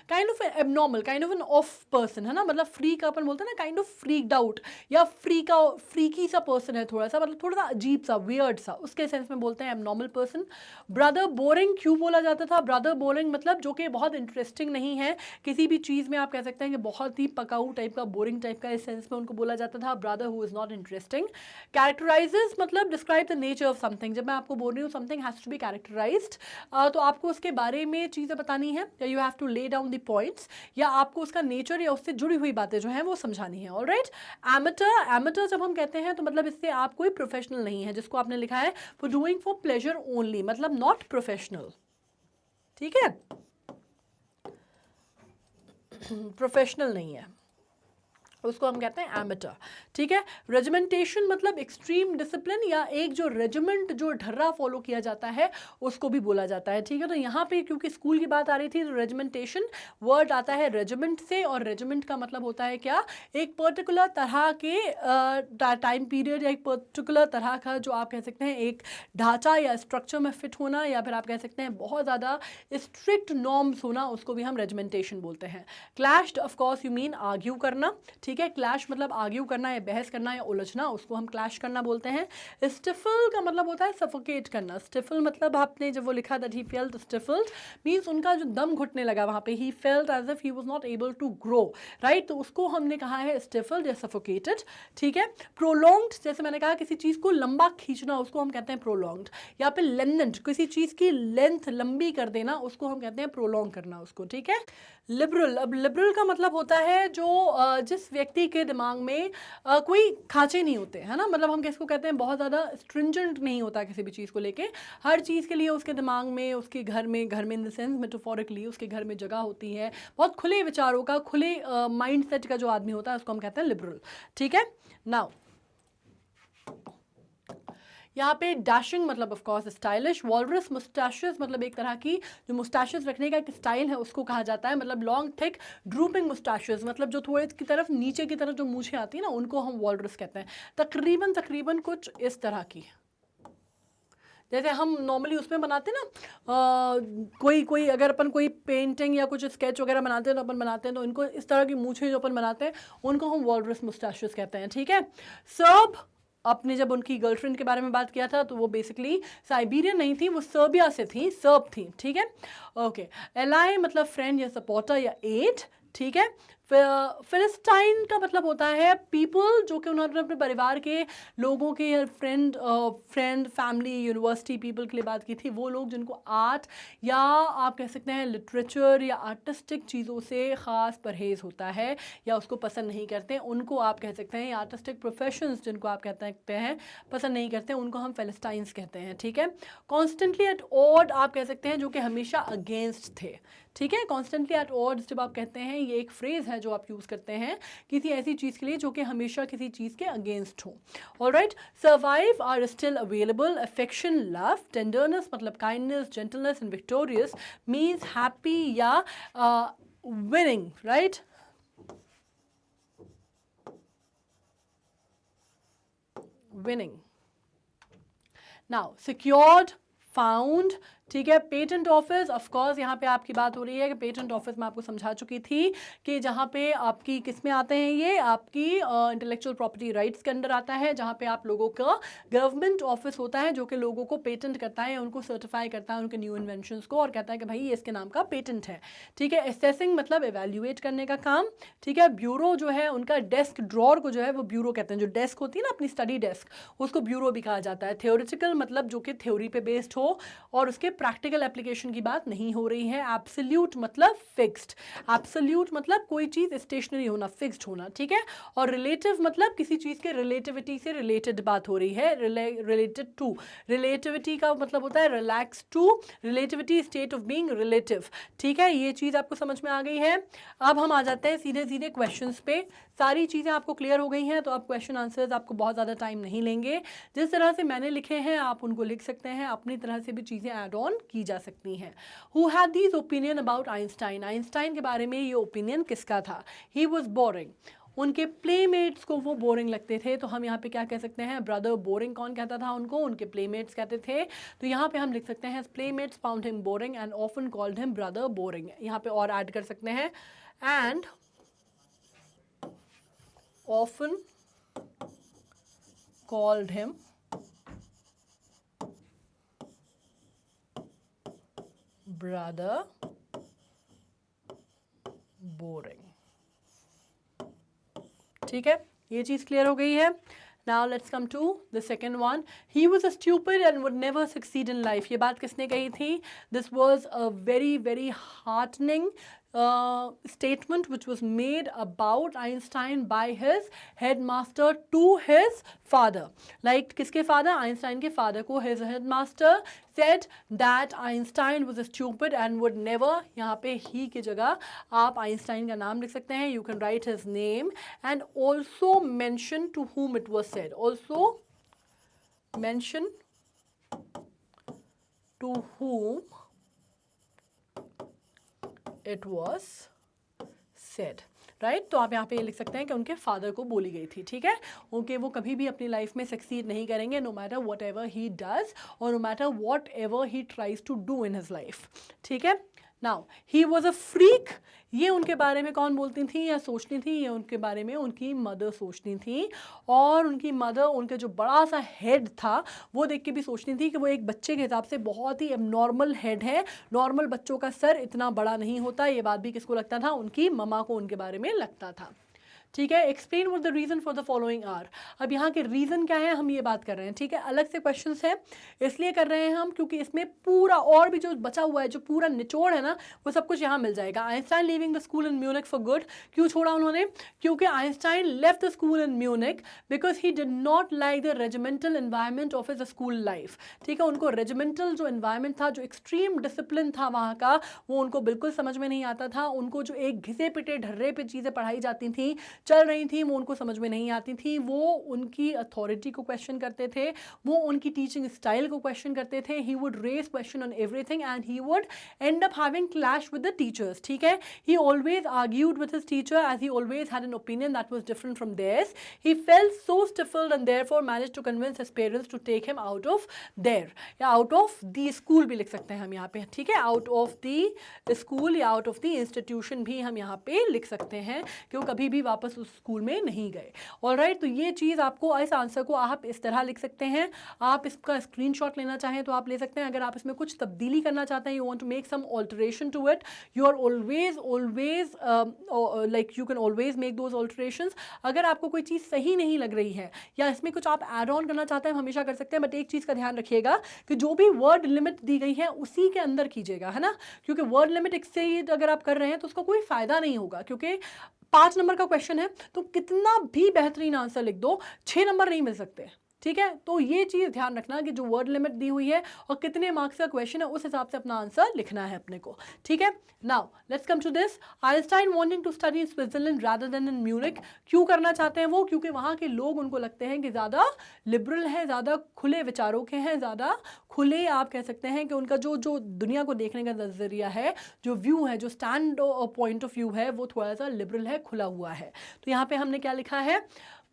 kind of abnormal, kind of an of person, है ना, मतलब फ्रीक अपन बोलते हैं ना, काइंड ऑफ फ्रीक्ड आउट या फ्रीकी सा पर्सन है थोड़ा सा, मतलब थोड़ा सा अजीब सा, वियर्ड सा, उसके सेंस में बोलते हैं एबनॉर्मल पर्सन। ब्रदर बोरिंग क्यों बोला जाता था? ब्रदर बोरिंग मतलब जो कि बहुत इंटरेस्टिंग नहीं है, किसी भी चीज़ में आप कह सकते हैं कि बहुत ही पकाऊ टाइप का, बोरिंग टाइप का, इस सेंस में उनको बोला जाता था brother who is not interesting. Characterises मतलब describe the nature of something, जब मैं आपको बोल रही हूँ something has to be characterised, तो आपको उसके बारे में चीज़ें बतानी है, या you have to lay down the points, या आपको उसका नेचर या उससे जुड़ी हुई बातें जो हैं वो समझानी है। ऑलराइट। एमेटर, एमेटर जब हम कहते हैं तो मतलब इससे आप कोई प्रोफेशनल नहीं है, जिसको आपने लिखा है for doing for pleasure only, मतलब नॉट प्रोफेशनल, ठीक है, प्रोफेशनल नहीं है, उसको हम कहते हैं एमेटर, ठीक है। रेजिमेंटेशन मतलब एक्सट्रीम डिसिप्लिन, या एक जो रेजिमेंट जो ढर्रा फॉलो किया जाता है उसको भी बोला जाता है, ठीक है। तो यहाँ पे क्योंकि स्कूल की बात आ रही थी तो रेजिमेंटेशन वर्ड आता है रेजिमेंट से, और रेजिमेंट का मतलब होता है क्या, एक पर्टिकुलर तरह के टाइम पीरियड या एक पर्टिकुलर तरह का जो आप कह सकते हैं एक ढांचा या स्ट्रक्चर में फिट होना, या फिर आप कह सकते हैं बहुत ज़्यादा स्ट्रिक्ट नॉर्म्स होना, उसको भी हम रेजिमेंटेशन बोलते हैं। Clashed of course you mean argue करना, ठीक है। क्लैश मतलब आर्ग्यू करना या बहस करना या उलझना, उसको हम क्लैश करना बोलते हैं। स्टिफल का मतलब होता है सफोकेट करना। स्टिफल मतलब आपने जब वो लिखा that he felt stifled, means उनका जो दम घुटने लगा वहाँ पे, he felt as if he was not able to grow, right, तो उसको हमने कहा है स्टिफल्ड या सफोकेटेड, ठीक है। प्रोलॉन्ग्ड, जैसे मैंने कहा किसी चीज़ को लंबा खींचना, उसको हम कहते हैं प्रोलॉन्ग्ड, या फिर लेंथेंड, किसी चीज़ की लेंथ लंबी कर देना, उसको हम कहते हैं प्रोलॉन्ग करना उसको, ठीक है। लिबरल, अब लिबरल का मतलब होता है जो जिस व्यक्ति के दिमाग में कोई खांचे नहीं होते, है ना, मतलब हम किसको कहते हैं बहुत ज़्यादा स्ट्रिंजेंट नहीं होता किसी भी चीज़ को लेके, हर चीज़ के लिए उसके दिमाग में, उसके घर में इन द सेंस मेटाफोरिकली उसके घर में जगह होती है, बहुत खुले विचारों का, खुले माइंड सेट का जो आदमी होता है उसको हम कहते हैं लिबरल, ठीक है। नाउ यहाँ पे डैशिंग मतलब of course stylish. Walrus moustaches मतलब एक तरह की जो मुस्टैशेस रखने का एक स्टाइल है उसको कहा जाता है, मतलब लॉन्ग थिक ड्रूपिंग मुस्टैशेस, मतलब जो थोड़े की तरफ नीचे की तरफ जो मूछें आती है ना उनको हम वॉलरस कहते हैं। तकरीबन कुछ इस तरह की, जैसे हम नॉर्मली उसमें बनाते हैं ना, कोई अगर अपन कोई पेंटिंग या कुछ स्केच वगैरह बनाते हैं तो अपन बनाते हैं तो इनको इस तरह की मूछें जो अपन बनाते हैं उनको हम वॉलरस मुस्टैशेस कहते हैं, ठीक है। सर्ब, आपने जब उनकी गर्लफ्रेंड के बारे में बात किया था तो वो बेसिकली साइबेरियन नहीं थी, वो सर्बिया से थी, सर्ब थी, ठीक है। ओके। एलाई मतलब फ्रेंड या सपोर्टर या एड, ठीक है। फिलिस्टाइन का मतलब होता है पीपल, जो कि उन्होंने अपने परिवार के लोगों के फ्रेंड फैमिली यूनिवर्सिटी पीपल के लिए बात की थी, वो लोग जिनको आर्ट या आप कह सकते हैं लिटरेचर या आर्टिस्टिक चीज़ों से ख़ास परहेज़ होता है या उसको पसंद नहीं करते, उनको आप कह सकते हैं, आर्टिस्टिक प्रोफेशंस जिनको आप कहते हैं पसंद नहीं करते, उनको हम फिलिस्टाइंस कहते हैं, ठीक है। कॉन्स्टेंटली एट ऑड आप कह सकते हैं जो कि हमेशा अगेंस्ट थे, ठीक है। कॉन्स्टेंटली एट ऑड्स जब आप कहते हैं ये एक फ्रेज़ है जो आप यूज़ करते हैं किसी ऐसी चीज़ के लिए जो कि हमेशा किसी चीज़ के अगेंस्ट हो। Alright. Survive are still available. Affection love. Tenderness मतलब kindness, gentleness and victorious means happy या winning, right. Winning. Now secured, found, ठीक है। पेटेंट ऑफिस, ऑफ कोर्स यहाँ पे आपकी बात हो रही है कि पेटेंट ऑफिस में आपको समझा चुकी थी कि जहाँ पे आपकी किस में आते हैं, ये आपकी इंटेलेक्चुअल प्रॉपर्टी राइट्स के अंदर आता है, जहाँ पे आप लोगों का गवर्नमेंट ऑफिस होता है जो कि लोगों को पेटेंट करता है, उनको सर्टिफाई करता है उनके न्यू इन्वेंशंस को और कहता है कि भाई ये इसके नाम का पेटेंट है, ठीक है। असेसिंग मतलब एवेल्युएट करने का काम, ठीक है। ब्यूरो जो है उनका डेस्क ड्रॉर को जो है वो ब्यूरो कहते हैं, जो डेस्क होती है ना अपनी स्टडी डेस्क उसको ब्यूरो भी कहा जाता है। थ्योरेटिकल मतलब जो कि थ्योरी पे बेस्ड हो और उसके प्रैक्टिकल एप्लीकेशन की बात नहीं हो रही है। एब्सोल्यूट मतलब फिक्स्ड, एब्सोल्यूट मतलब कोई चीज़ स्टेशनरी होना, फिक्स्ड होना, ठीक है। और रिलेटिव मतलब किसी चीज़ के रिलेटिविटी से रिलेटेड बात हो रही है, रिलेटेड टू। रिलेटिविटी का मतलब होता है relax to, relativity state of being relative, ठीक है। ये चीज़ आपको समझ में आ गई है। अब हम आ जाते हैं सीधे सीधे क्वेश्चंस पे। सारी चीज़ें आपको क्लियर हो गई हैं, तो अब क्वेश्चन आंसर्स आपको बहुत ज़्यादा टाइम नहीं लेंगे। जिस तरह से मैंने लिखे हैं आप उनको लिख सकते हैं, अपनी तरह से भी चीज़ें ऐड ऑन की जा सकती हैं। Who had these opinion about Einstein? Einstein के बारे में ये ओपिनियन किसका था? He was boring. उनके प्लेमेट्स को वो बोरिंग लगते थे, तो हम यहाँ पे क्या कह सकते हैं? ब्रदर बोरिंग कौन कहता था उनको? उनके प्लेमेट्स कहते थे। तो यहाँ पे हम लिख सकते हैं playmates found him boring and often called him brother boring. यहाँ पे और ऐड कर सकते हैं and often called him brother boring. ठीक है, ये चीज़ क्लियर हो गई है। Now let's come to the second one. He was a stupid and would never succeed in life. ये बात किसने कही थी? This was a very very heartening statement which was made about Einstein by his headmaster to his father. Like किसके father? Einstein के father को his headmaster said that Einstein was a stupid and would never, यहाँ पे he की जगह आप Einstein का नाम लिख सकते हैं. You can write his name and also mention to whom it was said. Also mention to whom it was said. Right, तो आप यहाँ पे ये लिख सकते हैं कि उनके फादर को बोली गई थी। ठीक है, ओके, वो कभी भी अपनी लाइफ में सक्सीड नहीं करेंगे, no matter whatever he does और no matter whatever he tries to do in his life. ठीक है, now he was a freak. ये उनके बारे में कौन बोलती थी या सोचती थी? ये उनके बारे में उनकी मदर सोचती थी, और उनकी मदर उनके जो बड़ा सा हेड था वो देख के भी सोचती थी कि वो एक बच्चे के हिसाब से बहुत ही एबनॉर्मल हेड है। नॉर्मल बच्चों का सर इतना बड़ा नहीं होता। ये बात भी किसको लगता था? उनकी मम्मा को उनके बारे में लगता था। ठीक है, explain what the reason for the following are. अब यहाँ के रीज़न क्या है हम ये बात कर रहे हैं। ठीक है, अलग से क्वेश्चंस है इसलिए कर रहे हैं हम क्योंकि इसमें पूरा और भी जो बचा हुआ है, जो पूरा निचोड़ है ना, वो सब कुछ यहाँ मिल जाएगा। Einstein leaving the school in Munich for good. क्यों छोड़ा उन्होंने? क्योंकि Einstein left the school in Munich because he did not like the regimental environment of his school life. ठीक है, उनको रेजिमेंटल जो एनवायरमेंट था, जो एक्सट्रीम डिसिप्लिन था वहाँ का, वो उनको बिल्कुल समझ में नहीं आता था। उनको जो एक घिसे पिटे ढर्रे पे चीज़ें पढ़ाई जाती थी, चल रही थी, वो उनको समझ में नहीं आती थी। वो उनकी अथॉरिटी को क्वेश्चन करते थे, वो उनकी टीचिंग स्टाइल को क्वेश्चन करते थे। He would raise question on everything and he would end up having clash with the teachers. ठीक है, he always argued with his teacher as he always had an opinion that was different from theirs. He felt so stifled and therefore managed to convince his parents to take him out of there, या out of the school भी लिख सकते हैं हम यहाँ पे। ठीक है, आउट ऑफ द स्कूल या आउट ऑफ द इंस्टीट्यूशन भी हम यहाँ पे लिख सकते हैं कि वो कभी भी वापस उस स्कूल में नहीं गए। ऑलराइट, तो ये चीज़ आपको, इस आंसर को आप इस तरह लिख सकते हैं। आप इसका स्क्रीनशॉट लेना चाहें तो आप ले सकते हैं। अगर आप इसमें कुछ तब्दीली करना चाहते हैं, you want to make some alteration to it, you are always like you can always make those alterations. अगर आपको कोई चीज़ सही नहीं लग रही है या इसमें कुछ आप ऐड ऑन करना चाहते हैं, हमेशा कर सकते हैं। बट एक चीज़ का ध्यान रखिएगा कि जो भी वर्ड लिमिट दी गई है उसी के अंदर कीजिएगा, है ना, क्योंकि वर्ड लिमिट एक्सीड अगर आप कर रहे हैं तो उसका कोई फायदा नहीं होगा। क्योंकि 5 नंबर का क्वेश्चन है तो कितना भी बेहतरीन आंसर लिख दो, 6 नंबर नहीं मिल सकते। ठीक है, तो ये चीज़ ध्यान रखना कि जो वर्ड लिमिट दी हुई है और कितने मार्क्स का क्वेश्चन है उस हिसाब से अपना आंसर लिखना है अपने को। ठीक है, now let's come to this. Einstein wanting to study in Switzerland rather than in Munich. क्यों करना चाहते हैं वो? क्योंकि वहाँ के लोग उनको लगते हैं कि ज़्यादा लिबरल है, ज़्यादा खुले विचारों के हैं, ज़्यादा खुले, आप कह सकते हैं कि उनका जो दुनिया को देखने का नज़रिया है, जो व्यू है, जो स्टैंड पॉइंट ऑफ व्यू है, वो थोड़ा सा लिबरल है, खुला हुआ है। तो यहाँ पे हमने क्या लिखा है?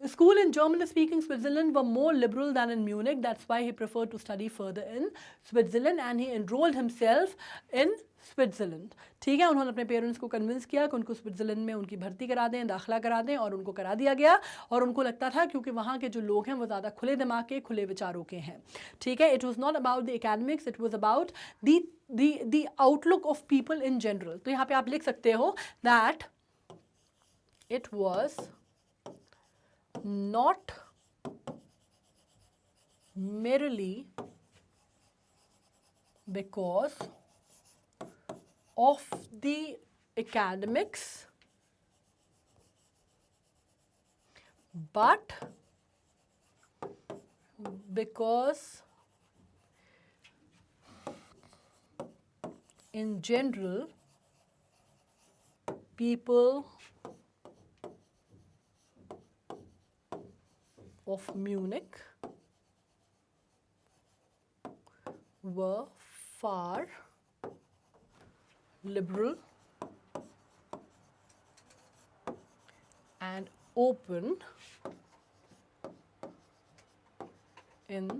School in German-speaking Switzerland were more liberal than in Munich. That's why he preferred to study further in Switzerland and he enrolled himself in Switzerland. ठीक है, उन्होंने अपने पेरेंट्स को कन्विंस किया कि उनको स्विट्जरलैंड में उनकी भर्ती करा दें, दाखिला करा दें, और उनको करा दिया गया। और उनको लगता था क्योंकि वहाँ के जो लोग हैं वो ज़्यादा खुले दिमाग के, खुले विचारों के हैं। ठीक है, it was not about the academics, it was about the outlook of people in general. तो यहाँ पे आप लिख सकते हो that it was not merely because of the academics, but because in general people of Munich were far liberal and open in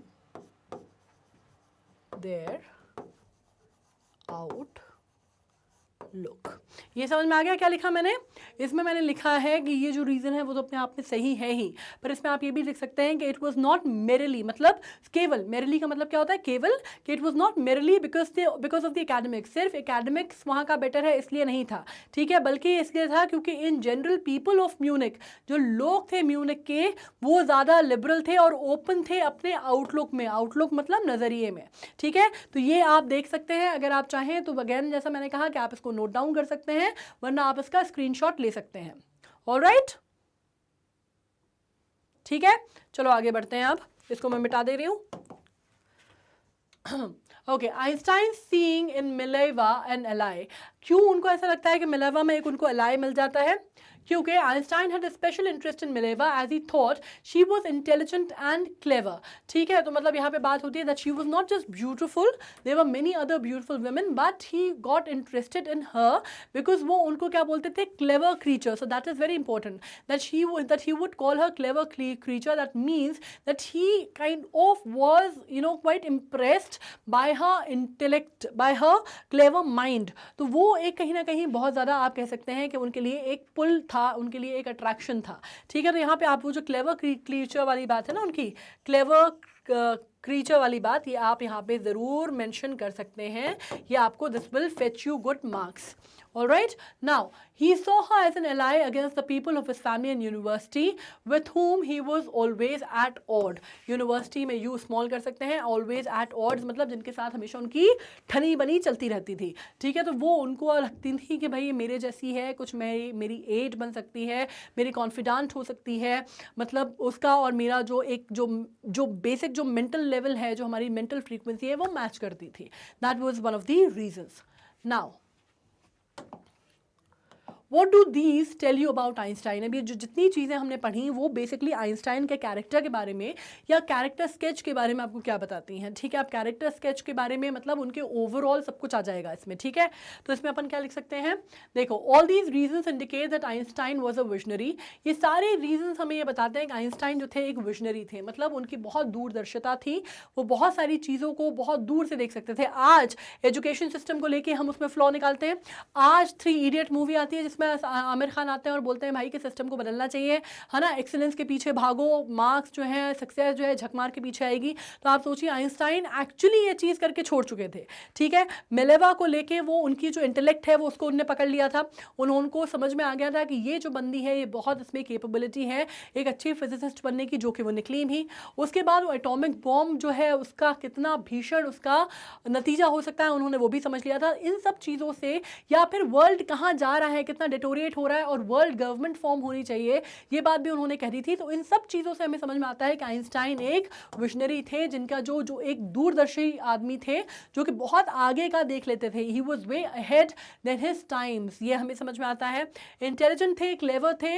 their outlook. ये समझ में आ गया क्या लिखा मैंने? इसमें मैंने लिखा है कि ये जो रीज़न है वो तो अपने आप में सही है ही, पर इसमें आप ये भी लिख सकते हैं कि इट वॉज नॉट मेरिली, मतलब केवल, मेरिली का मतलब क्या होता है? केवल, कि it was not merrily because of the academics, सिर्फ एकेडमिक्स वहाँ का बेटर है इसलिए नहीं था, ठीक है, बल्कि इसलिए था क्योंकि in general people of Munich, जो लोग थे म्यूनिक के, वो ज़्यादा लिबरल थे और ओपन थे अपने आउटलुक में, आउटलुक मतलब नज़रिए में, ठीक है। तो ये आप देख सकते हैं अगर आप चाहें तो, अगेन जैसा मैंने कहा कि आप इसको नोट डाउन कर सकते हैं, वरना आप इसका स्क्रीनशॉट ले सकते हैं। ऑलराइट, ठीक है, चलो आगे बढ़ते हैं। अब इसको मैं मिटा दे रही हूं। Okay, Einstein seeing in Mileva N ally, क्यों उनको ऐसा लगता है कि मिलेवा में एक उनको एलाई मिल जाता है? क्योंकि Einstein had a special interest in Mileva as he thought she was intelligent and clever, ठीक है। तो मतलब यहाँ पे बात होती है that she was not just beautiful, there were many other beautiful women, but he got interested in her because वो उनको क्या बोलते थे? Clever creature. So that is very important that he would call her clever creature, that means that he kind of was quite impressed by her intellect, bye her clever mind. तो वो एक कहीं ना कहीं बहुत ज़्यादा आप कह सकते हैं कि उनके लिए एक पुल था, उनके लिए एक अट्रैक्शन था, ठीक है। तो यहाँ पे आप वो जो क्लेवर क्रीचर वाली बात है ना, उनकी क्लेवर क्रीचर वाली बात, ये आप यहाँ पे ज़रूर मेंशन कर सकते हैं, ये आपको this will fetch you good marks. All right. Now, he saw her as an ally against the people of his family and university, with whom he was always at odd. University में you small कर सकते हैं, always at odds मतलब जिनके साथ हमेशा उनकी ठनी बनी चलती रहती थी, ठीक है। तो वो उनको लगती थी कि भाई ये मेरे जैसी है, कुछ मेरी एड बन सकती है, मेरी कॉन्फिडेंट हो सकती है, मतलब उसका और मेरा जो बेसिक जो मेंटल लेवल है, जो हमारी मेंटल फ्रीक्वेंसी है, वो मैच करती थी। That was one of the reasons. Now What do these tell you about Einstein? अभी जो जितनी चीज़ें हमने पढ़ी वो बेसिकली आइंस्टाइन के कैरेक्टर के बारे में या कैरेक्टर स्केच के बारे में आपको क्या बताती हैं, ठीक है। आप कैरेक्टर स्केच के बारे में मतलब उनके ओवरऑल सब कुछ आ जाएगा इसमें, ठीक है। तो इसमें अपन क्या लिख सकते हैं? देखो, all these reasons indicate that Einstein was a visionary. ये सारे रीजन्स हमें ये बताते हैं कि आइंस्टाइन जो थे एक विजनरी थे, मतलब उनकी बहुत दूरदर्शिता थी, वो बहुत सारी चीज़ों को बहुत दूर से देख सकते थे। आज एजुकेशन सिस्टम को लेके हम उसमें फ्लॉ निकालते हैं। आज 3 इडियट मूवी आती है जिसमें आमिर खान आते हैं और बोलते हैं भाई के सिस्टम को बदलना चाहिए, है ना, एक्सीलेंस के पीछे भागो, मार्क्स जो है, सक्सेस जो है झक मार के पीछे आएगी। तो आप सोचिए आइंस्टाइन एक्चुअली ये चीज़ करके छोड़ चुके थे, ठीक है। मिलेवा को लेके वो उनकी जो इंटेलेक्ट है वो उसको उनने पकड़ लिया था, उनको समझ में आ गया था कि ये जो बंदी है ये बहुत इसमें कैपेबिलिटी है एक अच्छी फिजिसिस्ट बनने की, जो कि वो निकली भी। उसके बाद वो एटॉमिक बॉम्ब जो है उसका कितना भीषण उसका नतीजा हो सकता है उन्होंने वो भी समझ लिया था। इन सब चीज़ों से, या फिर वर्ल्ड कहाँ जा रहा है, कितना डिटोरिएट हो रहा है और वर्ल्ड गवर्नमेंट फॉर्म होनी चाहिए, ये बात भी उन्होंने कह दी थी। तो इन सब चीज़ों से हमें समझ में आता है कि आइंस्टाइन एक विजनरी थे, जिनका जो एक दूरदर्शी आदमी थे, जो कि बहुत आगे का देख लेते थे। He was way ahead then his times, ये हमें समझ में आता है। इंटेलिजेंट थे, क्लेवर थे,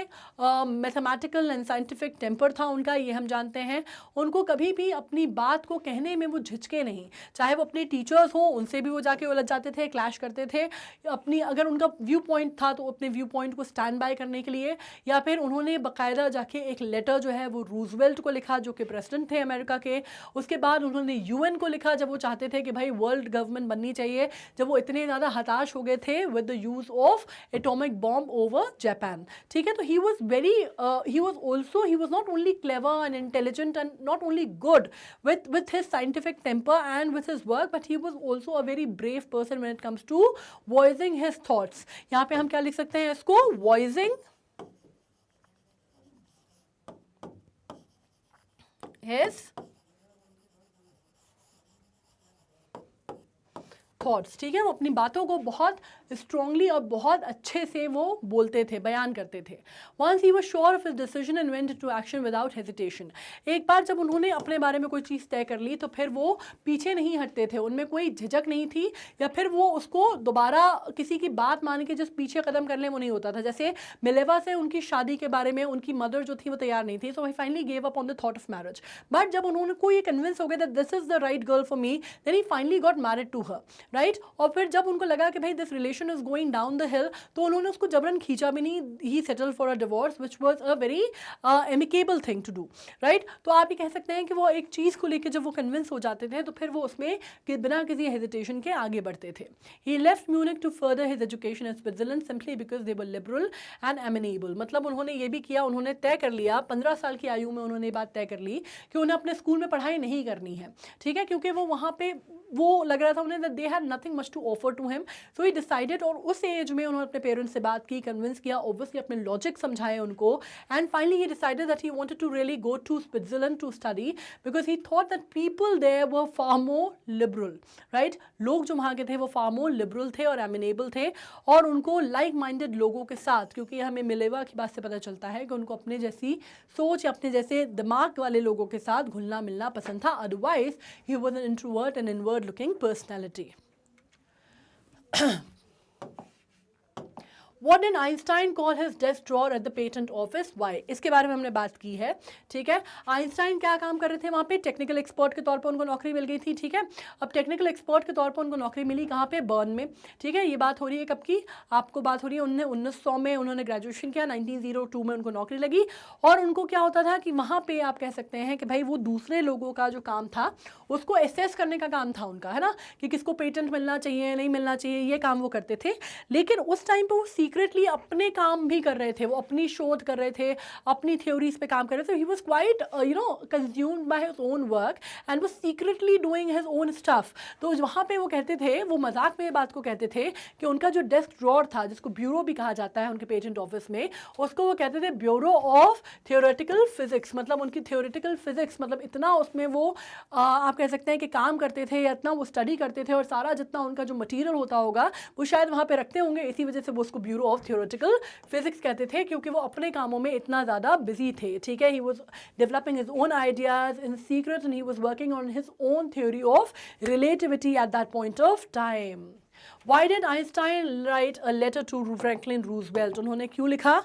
मैथमेटिकल एंड साइंटिफिक टेम्पर था उनका, ये हम जानते हैं। उनको कभी भी अपनी बात को कहने में वो झिझके नहीं, चाहे वो अपने टीचर्स हो उनसे भी वो जाके उलझ जाते थे, क्लैश करते थे। अपनी अगर उनका व्यू पॉइंट था तो अपने व्यू पॉइंट को स्टैंड बाय करने के लिए, या फिर उन्होंने बाकायदा जाके एक लेटर जो है वो रूजवेल्ट को लिखा, जो कि प्रेसिडेंट थे अमेरिका के। उसके बाद उन्होंने यूएन को लिखा, जब वो चाहते थे कि भाई वर्ल्ड गवर्नमेंट बननी चाहिए, जब वो इतने ज़्यादा हताश हो गए थे with the use of atomic bomb over Japan, ठीक है। तो ही was not only clever and intelligent and not only good with his scientific temper and with his work, but he was also a very brave person when it comes to voicing his thoughts. यहाँ पे हम क्या लिख सकते हैं इसको? voicing his thoughts, ठीक है, वो अपनी बातों को बहुत स्ट्रांगली और बहुत अच्छे से वो बोलते थे, बयान करते थे। Once he was sure of his decision and went to action without hesitation. एक बार जब उन्होंने अपने बारे में कोई चीज़ तय कर ली तो फिर वो पीछे नहीं हटते थे, उनमें कोई झिझक नहीं थी, या फिर वो उसको दोबारा किसी की बात मान के जस्ट पीछे कदम कर ले, वो नहीं होता था। जैसे मिलेवा से उनकी शादी के बारे में उनकी मदर जो थी वो तैयार नहीं थी, so he finally gave up on the thought of marriage. But जब उन्होंने को ये कन्विंस हो गया that this is the right girl for me, then he finally got married to her, right. और फिर जब उनको लगा कि भाई this relation is going down the hill, तो उन्होंने उसको जबरन खींचा भी नहीं, he settle for a divorce which was a very amicable thing to do, right. तो आप ये कह सकते हैं कि वो एक चीज़ को लेकर जब वो कन्विंस हो जाते थे तो फिर वो उसमें कि बिना किसी हेजिटेशन के आगे बढ़ते थे। He left Munich to further his education in Switzerland simply because they were liberal and amenable. मतलब उन्होंने ये भी किया, उन्होंने तय कर लिया 15 साल की आयु में, उन्होंने ये बात तय कर ली कि उन्हें अपने स्कूल में पढ़ाई नहीं करनी है, ठीक है, क्योंकि वो वहाँ पे वो लग रहा था उन्हें that they had nothing much to offer to him, so he decided. और उस एज में उन्होंने अपने पेरेंट्स से बात की, कन्विंस किया, ऑब्वियसली अपने लॉजिक समझाए उनको, and finally he decided that he wanted to really go to Switzerland to study because he thought that people there were far more liberal, right. लोग जो वहाँ के थे वो फार मोर लिबरल थे और एमिनेबल थे, और उनको लाइक माइंडेड लोगों के साथ, क्योंकि हमें मिलेवा की बात से पता चलता है कि उनको अपने जैसी सोच या अपने जैसे दिमाग वाले लोगों के साथ घुलना मिलना पसंद था। Otherwise he was an introvert and inward looking personality. What did Einstein call his desk drawer at the patent office? Why? इसके बारे में हमने बात की है, ठीक है। आइंस्टाइन क्या काम कर रहे थे वहाँ पे? टेक्निकल एक्सपर्ट के तौर पर उनको नौकरी मिल गई थी, ठीक है। अब टेक्निकल एक्सपर्ट के तौर पर उनको नौकरी मिली कहाँ पे? बर्न में, ठीक है। ये बात हो रही है कब की? आपको बात हो रही है 1900 में उन्होंने ग्रेजुएशन किया, 1902 में उनको नौकरी लगी, और उनको क्या होता था कि वहाँ पे आप कह सकते हैं कि भाई वो दूसरे लोगों का जो काम था उसको एसेस करने का काम था उनका, है ना, कि किसको पेटेंट मिलना चाहिए नहीं मिलना चाहिए, ये काम वो करते थे। लेकिन उस टाइम पे वो सीक्रेटली अपने काम भी कर रहे थे, वो अपनी शोध कर रहे थे, अपनी थ्योरीज पे काम कर रहे थे। He was quite consumed by his own work and was secretly doing his own stuff. तो वहाँ पे वो कहते थे, वो मजाक में ये बात को कहते थे कि उनका जो डेस्क ड्रॉर था, जिसको ब्यूरो भी कहा जाता है उनके पेटेंट ऑफिस में, उसको वो कहते थे ब्यूरो ऑफ थियोरेटिकल फिजिक्स। मतलब उनकी थियोरेटिकल फिजिक्स, मतलब इतना उसमें वो आप कह सकते हैं कि काम करते थे, या इतना वो स्टडी करते थे, और सारा जितना उनका जो मटीरियल होता होगा वो शायद वहाँ पे रखते होंगे, इसी वजह से वो उसको ब्यूरो ऑफ थियोरेटिकल फिजिक्स कहते थे, क्योंकि वो अपने कामों में इतना ज़्यादा बिजी थे, ठीक है। He was developing his own ideas in secret and he was working on his own theory of relativity at that point of time. Why did Einstein write a letter to Franklin Roosevelt? उन्होंने क्यों लिखा?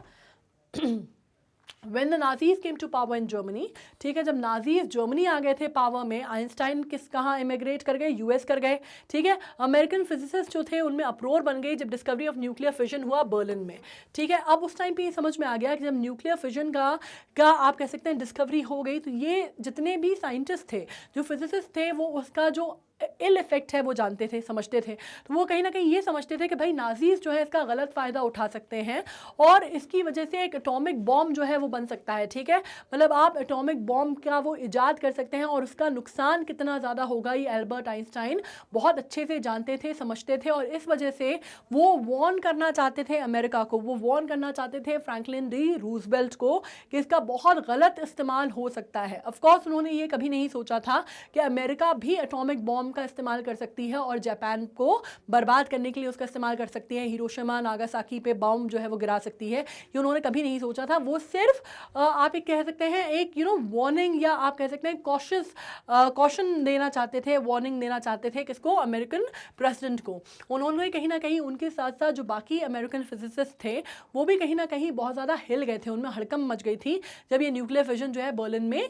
When the Nazis came to power in Germany, ठीक है, जब Nazis Germany आ गए थे power में, Einstein कहाँ इमिग्रेट कर गए? यूएस कर गए, ठीक है। अमेरिकन फिजिसिस्ट जो थे उनमें अप्रोर बन गई जब डिस्कवरी ऑफ न्यूक्लियर फिजन हुआ बर्लिन में, ठीक है। अब उस टाइम पे ये समझ में आ गया कि जब न्यूक्लियर फिजन का आप कह सकते हैं डिस्कवरी हो गई, तो ये जितने भी साइंटिस्ट थे, जो फिजिसिस्ट थे, वो उसका जो इल इफेक्ट है वो जानते थे, समझते थे। तो वो कहीं ना कहीं ये समझते थे कि भाई नाजीज जो है इसका गलत फ़ायदा उठा सकते हैं, और इसकी वजह से एक एटॉमिक बॉम्ब जो है वो बन सकता है, ठीक है। मतलब आप एटॉमिक बॉम्ब का वो इजाद कर सकते हैं, और उसका नुकसान कितना ज़्यादा होगा ये एल्बर्ट आइंस्टाइन बहुत अच्छे से जानते थे, समझते थे, और इस वजह से वो वॉर्न करना चाहते थे अमेरिका को, वो वॉर्न करना चाहते थे फ्रैंकलिन डी रूजवेल्ट को कि इसका बहुत गलत इस्तेमाल हो सकता है। ऑफकोर्स उन्होंने ये कभी नहीं सोचा था कि अमेरिका भी एटॉमिक बॉम्ब का इस्तेमाल कर सकती है और जापान को बर्बाद करने के लिए उसका इस्तेमाल कर सकती है, हिरोशिमा नागासाकी पे बॉम्ब जो है वो गिरा सकती है। ये उन्होंने कभी नहीं सोचा था। वो सिर्फ आप एक कह सकते हैं एक वार्निंग, या आप कह सकते हैं कॉशन देना चाहते थे, वार्निंग देना चाहते थे किसको? अमेरिकन प्रेसिडेंट को। उन्होंने कहीं ना कहीं उनके साथ साथ जो बाकी अमेरिकन फिजिसिस्ट थे वो भी कहीं ना कहीं बहुत ज़्यादा हिल गए थे, उनमें हड़कंप मच गई थी जब ये न्यूक्लियर फिजन जो है बर्लिन में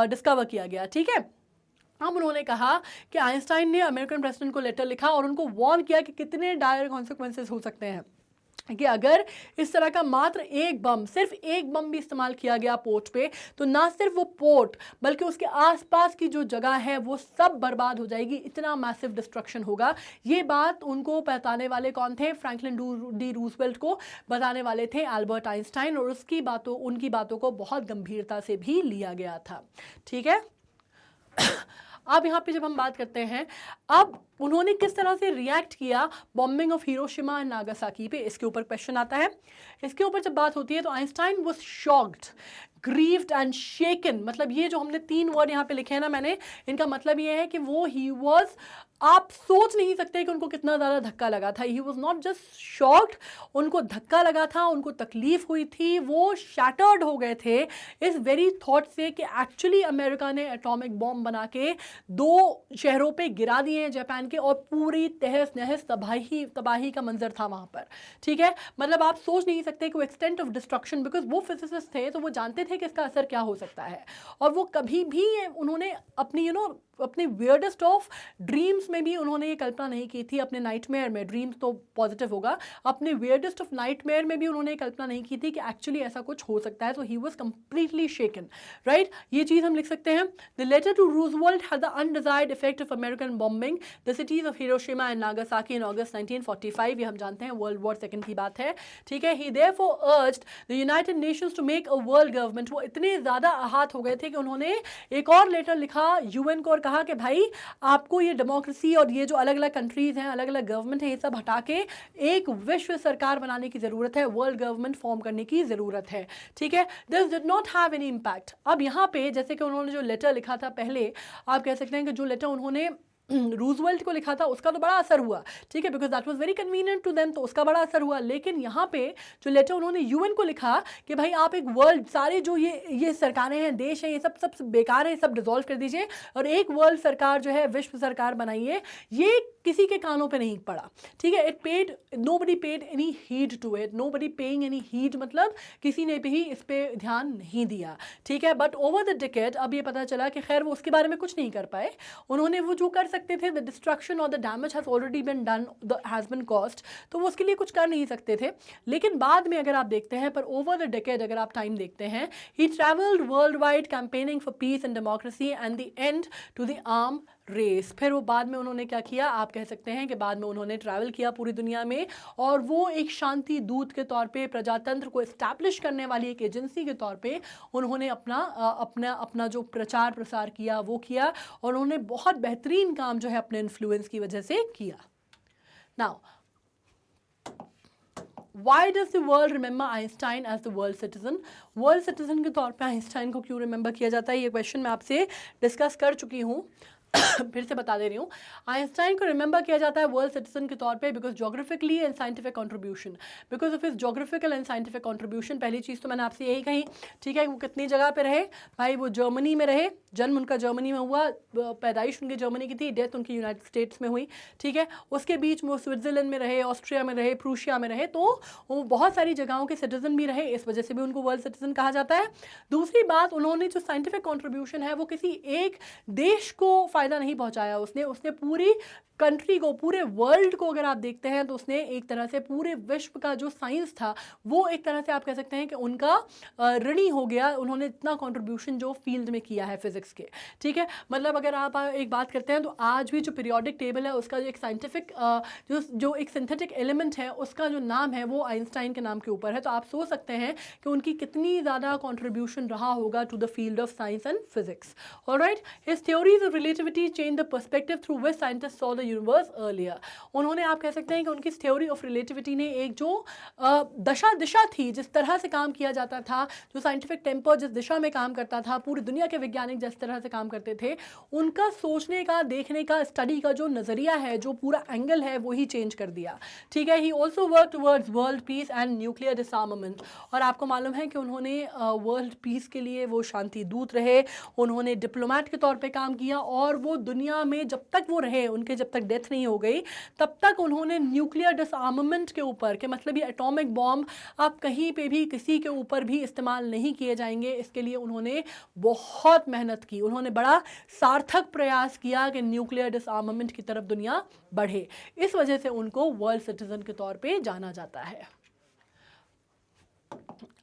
डिस्कवर किया गया, ठीक है। अब उन्होंने कहा कि आइंस्टाइन ने अमेरिकन प्रेसिडेंट को लेटर लिखा और उनको वार्न किया कि कितने डायर कॉन्सिक्वेंसेस हो सकते हैं कि अगर इस तरह का मात्र एक बम, सिर्फ एक बम भी इस्तेमाल किया गया पोर्ट पे, तो ना सिर्फ वो पोर्ट बल्कि उसके आसपास की जो जगह है वो सब बर्बाद हो जाएगी, इतना मैसिव डिस्ट्रक्शन होगा। ये बात उनको बताने वाले कौन थे? फ्रैंकलिन डी रूजवेल्ट को बताने वाले थे एल्बर्ट आइंस्टाइन, और उनकी बातों को बहुत गंभीरता से भी लिया गया था, ठीक है। अब यहाँ पे जब हम बात करते हैं, अब उन्होंने किस तरह से रिएक्ट किया bombing of Hiroshima and Nagasaki पे, इसके ऊपर क्वेश्चन आता है। इसके ऊपर जब बात होती है तो Einstein was shocked, grieved and shaken. मतलब ये जो हमने 3 वर्ड यहाँ पे लिखे हैं ना मैंने, इनका मतलब ये है कि वो ही वॉज आप सोच नहीं सकते कि उनको कितना ज़्यादा धक्का लगा था। ही वॉज नॉट जस्ट शॉक्ड, उनको धक्का लगा था, उनको तकलीफ हुई थी, वो शैटर्ड हो गए थे इस वेरी थॉट से कि एक्चुअली अमेरिका ने एटॉमिक बॉम्ब बना के 2 शहरों पे गिरा दिए हैं जापान के, और पूरी तहस नहस तबाही का मंजर था वहाँ पर। ठीक है, मतलब आप सोच नहीं सकते कि वो एक्सटेंट ऑफ डिस्ट्रक्शन, बिकॉज वो फिजिसिस्ट थे तो वो जानते थे कि इसका असर क्या हो सकता है। और वो कभी भी उन्होंने अपनी अपने वियर्डेस्ट ऑफ ड्रीम्स में भी उन्होंने ये कल्पना नहीं की थी, अपने नाइटमेयर में, ड्रीम्स तो पॉजिटिव होगा, अपने वियर्डेस्ट ऑफ नाइटमेयर में भी उन्होंने कल्पना नहीं की थी कि एक्चुअली ऐसा कुछ हो सकता है। तो he was completely shaken, right. ये चीज़ हम लिख सकते हैं। The letter to Roosevelt had the undesired effect of American bombing the cities of Hiroshima and Nagasaki in August 1945। ये हम जानते हैं वर्ल्ड वॉर सेकंड की बात है। ठीक है, he therefore urged the United Nations to make a world government. वो इतने ज़्यादा आहत हो गए थे कि उन्होंने एक और लेटर लिखा यूएन को और कहा कि भाई आपको ये डेमोक्रेसी और ये जो अलग अलग कंट्रीज हैं, अलग अलग गवर्नमेंट है, ये सब हटा के एक विश्व सरकार बनाने की ज़रूरत है, वर्ल्ड गवर्नमेंट फॉर्म करने की ज़रूरत है। ठीक है, this did not have any impact. अब यहाँ पे जैसे कि उन्होंने जो लेटर लिखा था पहले, आप कह सकते हैं कि जो लेटर उन्होंने रूजवेल्ट को लिखा था उसका तो बड़ा असर हुआ। ठीक है, because that was very convenient to them, तो उसका बड़ा असर हुआ। लेकिन यहाँ पे जो लेटर उन्होंने यूएन को लिखा कि भाई आप एक वर्ल्ड, सारे जो ये सरकारें हैं, देश हैं, ये सब बेकार है, सब डिसॉल्व कर दीजिए और एक वर्ल्ड सरकार जो है, विश्व सरकार बनाइए, ये किसी के कानों पे नहीं पड़ा। ठीक है, it paid, nobody paid any heed to it, nobody paying any heed, मतलब किसी ने भी इस पे ध्यान नहीं दिया। ठीक है, बट ओवर द डिकेड अब ये पता चला कि खैर वो उसके बारे में कुछ नहीं कर पाए। उन्होंने वो जो कर सकते थे, द डिस्ट्रक्शन और the damage has already been done, has been cost, तो वो उसके लिए कुछ कर नहीं सकते थे। लेकिन बाद में अगर आप देखते हैं, पर ओवर द डिकेड अगर आप टाइम देखते हैं, he travelled worldwide campaigning for peace and democracy and the end to the arm race. फिर वो बाद में उन्होंने क्या किया, आप कह सकते हैं कि बाद में उन्होंने ट्रैवल किया पूरी दुनिया में, और वो एक शांति दूत के तौर पे, प्रजातंत्र को इस्टेब्लिश करने वाली एक एजेंसी के तौर पे उन्होंने अपना जो प्रचार प्रसार किया वो किया, और उन्होंने बहुत बेहतरीन काम जो है अपने इन्फ्लुएंस की वजह से किया। Now Why does the world remember Einstein as the world citizen? World citizen के तौर पे आइंस्टाइन को क्यों रिमेंबर किया जाता है, ये क्वेश्चन मैं आपसे डिस्कस कर चुकी हूँ, फिर से बता दे रही हूँ। आइंस्टाइन को रिमेंबर किया जाता है वर्ल्ड सिटीजन के तौर पे because geographically and scientific contribution, because of his geographical and scientific contribution. पहली चीज़ तो मैंने आपसे यही कही, ठीक है, वो कितनी जगह पे रहे भाई, वो जर्मनी में रहे, जन्म उनका जर्मनी में हुआ, पैदाइश उनकी जर्मनी की थी, डेथ उनकी यूनाइटेड स्टेट्स में हुई। ठीक है, उसके बीच में वो स्विट्जरलैंड में रहे, ऑस्ट्रिया में रहे, प्रूशिया में रहे, तो वो बहुत सारी जगहों के सिटीजन भी रहे, इस वजह से भी उनको वर्ल्ड सिटीजन कहा जाता है। दूसरी बात, उन्होंने जो साइंटिफिक कंट्रीब्यूशन है वो किसी एक देश को फ़ायदा नहीं पहुंचाया, उसने पूरी कंट्री को, पूरे वर्ल्ड को अगर आप देखते हैं तो उसने एक तरह से पूरे विश्व का जो साइंस था वो एक तरह से आप कह सकते हैं कि उनका ऋणी हो गया। उन्होंने इतना कंट्रीब्यूशन जो फील्ड में किया है फिजिक्स के, ठीक है, मतलब अगर आप एक बात करते हैं तो आज भी जो पीरियोडिक टेबल है उसका जो एक साइंटिफिक जो एक सिंथेटिक एलिमेंट है उसका जो नाम है वो आइंस्टाइन के नाम के ऊपर है। तो आप सोच सकते हैं कि उनकी कितनी ज़्यादा कंट्रीब्यूशन रहा होगा to the field of science and physics. Alright, his theories of relativity change the perspective through which scientist saw the universe earlier. उन्होंने, आप कह सकते हैं कि उनकी थ्योरी ऑफ रिलेटिविटी ने एक जो दिशा थी, जिस तरह से काम किया जाता था, जो साइंटिफिक टेम्पर जिस दिशा में काम करता था, पूरी दुनिया के वैज्ञानिक जिस तरह से काम करते थे, उनका सोचने का, देखने का, स्टडी का जो नज़रिया है, जो पूरा एंगल है, वो ही चेंज कर दिया। ठीक है, he also work towards world peace and nuclear डिसआर्मामेंट। और आपको मालूम है कि उन्होंने वर्ल्ड पीस के लिए वो शांति दूत रहे, उन्होंने डिप्लोमेट के तौर पे काम किया, और वो दुनिया में जब तक वो रहे, उनके जब तक डेथ नहीं हो गई, तब तक उन्होंने न्यूक्लियर डिसआर्मामेंट के ऊपर, के मतलब ये एटॉमिक बॉम्ब आप कहीं पे भी किसी के ऊपर भी इस्तेमाल नहीं किए जाएंगे, इसके लिए उन्होंने बहुत मेहनत की। उन्होंने बड़ा सार्थक प्रयास किया कि न्यूक्लियर डिसआर्मामेंट की तरफ दुनिया बढ़े। इस वजह से उनको वर्ल्ड सिटीजन के तौर पे जाना जाता है।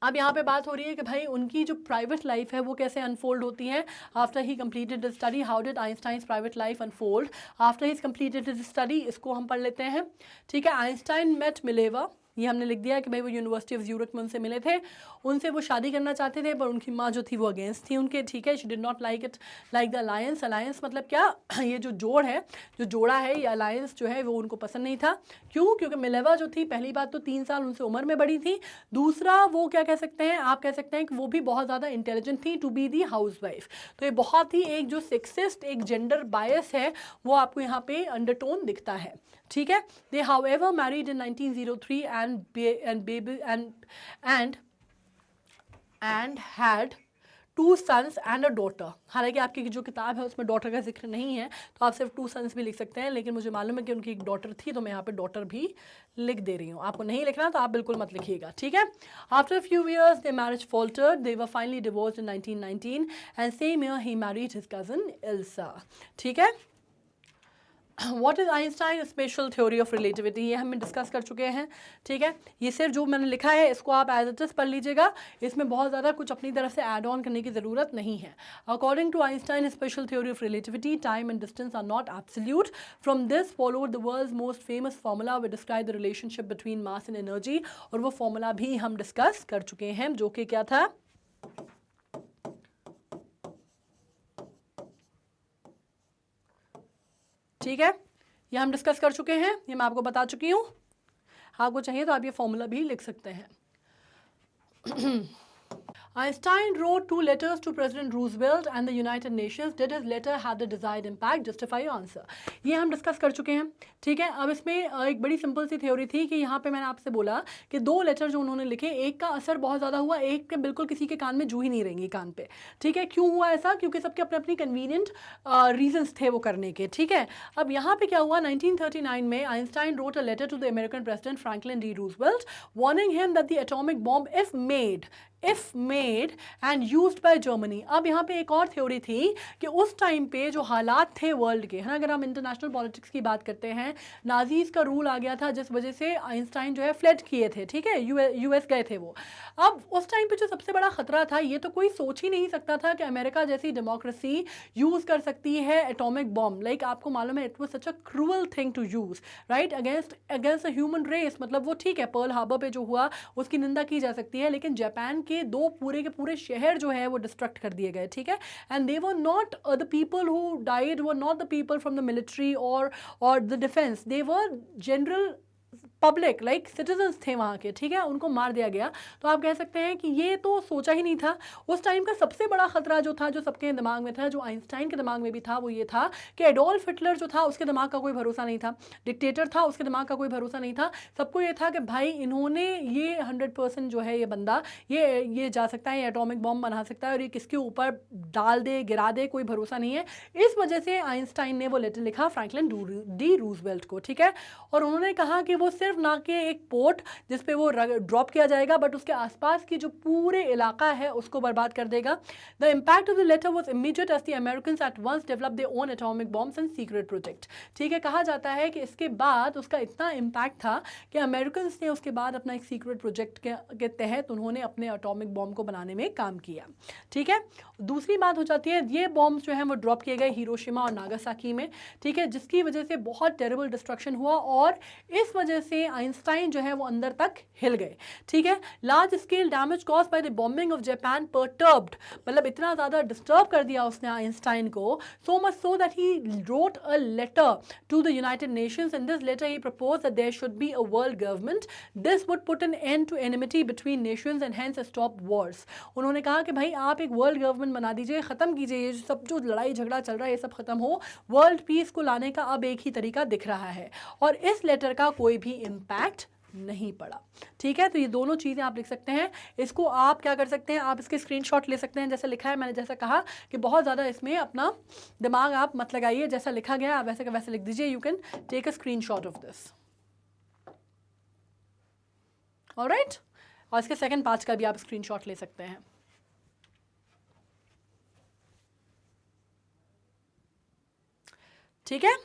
अब यहाँ पे बात हो रही है कि भाई उनकी जो प्राइवेट लाइफ है वो कैसे अनफोल्ड होती है। After he completed the study, how did Einstein's private life unfold after he completed the study, इसको हम पढ़ लेते हैं। ठीक है, आइंस्टाइन मेट मिलेवा, ये हमने लिख दिया कि भाई वो यूनिवर्सिटी ऑफ ज़्यूरिख में उनसे मिले थे, उनसे वो शादी करना चाहते थे, पर उनकी माँ जो थी वो अगेंस्ट थी उनके, ठीक है। She did not like it, like the alliance. Alliance मतलब क्या, ये जो जोड़ है, जो जोड़ा है, ये अलायंस जो है वो उनको पसंद नहीं था। क्यों? क्योंकि मिलेवा जो थी, पहली बात तो 3 साल उनसे उम्र में बड़ी थी, दूसरा वो क्या कह सकते हैं, आप कह सकते हैं कि वो भी बहुत ज़्यादा इंटेलिजेंट थी to be the housewife. तो ये बहुत ही एक जो सेक्सिस्ट, एक जेंडर बायस है, वो आपको यहाँ पे अंडरटोन दिखता है, ठीक है। They however married in 1903 and had 2 sons and a daughter. हालांकि आपकी जो किताब है उसमें डॉटर का जिक्र नहीं है, तो आप सिर्फ 2 sons भी लिख सकते हैं, लेकिन मुझे मालूम है कि उनकी एक डॉटर थी, तो मैं यहाँ पे डॉटर भी लिख दे रही हूँ। आपको नहीं लिखना तो आप बिल्कुल मत लिखिएगा, ठीक है। After few years they marriage faltered, they were finally divorced in 1919 and same year he married his cousin Elsa, ठीक है। What is Einstein special theory of relativity, ये हम डिस्कस कर चुके हैं, ठीक है। ये सिर्फ जो मैंने लिखा है इसको आप एज इट इज पढ़ लीजिएगा, इसमें बहुत ज़्यादा कुछ अपनी तरफ से ऐड ऑन करने की ज़रूरत नहीं है। According to Einstein special theory of relativity, time and distance are not absolute. From this followed the world's most famous formula which describe the relationship between mass and energy, और वो formula भी हम discuss कर चुके हैं, जो कि क्या था, ठीक है। ये हम डिस्कस कर चुके हैं, ये मैं आपको बता चुकी हूँ। आपको चाहिए तो आप ये फॉर्मूला भी लिख सकते हैं। Einstein wrote 2 letters to President Roosevelt and the United Nations. Did his letter have the desired impact? Justify your answer. ये हम डिस्कस कर चुके हैं, ठीक है। अब इसमें एक बड़ी सिंपल सी थ्योरी थी कि यहाँ पे मैंने आपसे बोला कि 2 लेटर जो उन्होंने लिखे, एक का असर बहुत ज़्यादा हुआ, एक के बिल्कुल किसी के कान में जू ही नहीं रहेंगी कान पे, ठीक है। क्यों हुआ ऐसा? क्योंकि सबके अपने अपनी कन्वीनियंट रीजंस थे वो करने के, ठीक है। अब यहाँ पे क्या हुआ, 1939 में Einstein wrote a letter to the American president Franklin D Roosevelt warning him that the atomic bomb if made and used by Germany. अब यहाँ पे एक और थ्योरी थी कि उस टाइम पे जो हालात थे वर्ल्ड के, है ना, अगर हम इंटरनेशनल पॉलिटिक्स की बात करते हैं, नाजीज का रूल आ गया था, जिस वजह से आइंस्टाइन जो है फ्लड किए थे, ठीक है, यूएस गए थे वो। अब उस टाइम पे जो सबसे बड़ा खतरा था, ये तो कोई सोच ही नहीं सकता था कि अमेरिका जैसी डेमोक्रेसी यूज कर सकती है एटॉमिक बॉम्ब। लाइक आपको मालूम है, it was such a cruel thing to use, right, against a human race. मतलब वो ठीक है, पर्ल हार्बर पे जो हुआ उसकी निंदा की जा सकती है, लेकिन जापान के 2 पूरे के पूरे शहर जो है वो डिस्ट्रक्ट कर दिए गए, ठीक है। And they were not the people who died were not the people from the military और the defence, they were general public, like citizens थे वहाँ के, ठीक है, उनको मार दिया गया। तो आप कह सकते हैं कि ये तो सोचा ही नहीं था। उस टाइम का सबसे बड़ा खतरा जो था, जो सबके दिमाग में था, जो आइंस्टाइन के दिमाग में भी था, वो ये था कि एडोल्फ हिटलर जो था उसके दिमाग का कोई भरोसा नहीं था, डिक्टेटर था, उसके दिमाग का कोई भरोसा नहीं था। सबको ये था कि भाई इन्होंने ये 100% जो है ये बंदा ये जा सकता है, ये एटॉमिक बॉम्ब बना सकता है, और ये किसके ऊपर डाल दे, गिरा दे, कोई भरोसा नहीं है। इस वजह से आइंस्टाइन ने वो लेटर लिखा फ्रैंकलिन डी रूजवेल्ट को, ठीक है। और उन्होंने कहा कि वो सिर्फ ना कि एक पोर्ट जिस पे वो ड्रॉप किया जाएगा, बट उसके आसपास की जो पूरे इलाका है उसको बर्बाद कर देगा। The impact of the letter was immediate as the Americans at once develop their own atomic bombs and secret project, ठीक है। कहा जाता है कि इसके बाद उसका इतना इम्पैक्ट था कि अमेरिकन्स ने उसके बाद अपना एक सीक्रेट प्रोजेक्ट के तहत उन्होंने अपने एटॉमिक बॉम्ब को बनाने में काम किया, ठीक है। दूसरी बात हो जाती है, ये बॉम्ब जो है वो ड्रॉप किए गए हिरोशिमा और नागासाकी में, ठीक है, जिसकी वजह से बहुत टेरेबल डिस्ट्रक्शन हुआ, और इस वजह से आइंस्टाइन जो है वो अंदर तक हिल गए, ठीक है। Large scale damage cause by the bombing of Japan perturbed, मतलब इतना ज़्यादा डिस्टर्ब कर दिया उसने आइंस्टाइन को, so much so that he wrote a letter to the United Nations. In this letter he proposed that there should be a world government, this would put an end to enmity between nations and hence stop wars. उन्होंने कहा कि भाई आप एक world government बना दीजिए, ख़त्म कीजिए ये सब जो लड़ाई झगड़ा चल रहा है, ये सब खत्म हो, वर्ल्ड पीस को लाने का अब एक ही तरीका दिख रहा है। और इस लेटर का कोई भी इम्पैक्ट नहीं पड़ा, ठीक है। तो ये दोनों चीज़ें आप लिख सकते हैं। इसको आप क्या कर सकते हैं, आप इसके स्क्रीनशॉट ले सकते हैं, जैसे लिखा है मैंने, जैसा कहा कि बहुत ज़्यादा इसमें अपना दिमाग आप मत लगाइए, जैसा लिखा गया आप वैसे का वैसे लिख दीजिए। You can take a screenshot of this, alright. और इसके सेकंड पार्ट का भी आप स्क्रीनशॉट ले सकते हैं, ठीक है।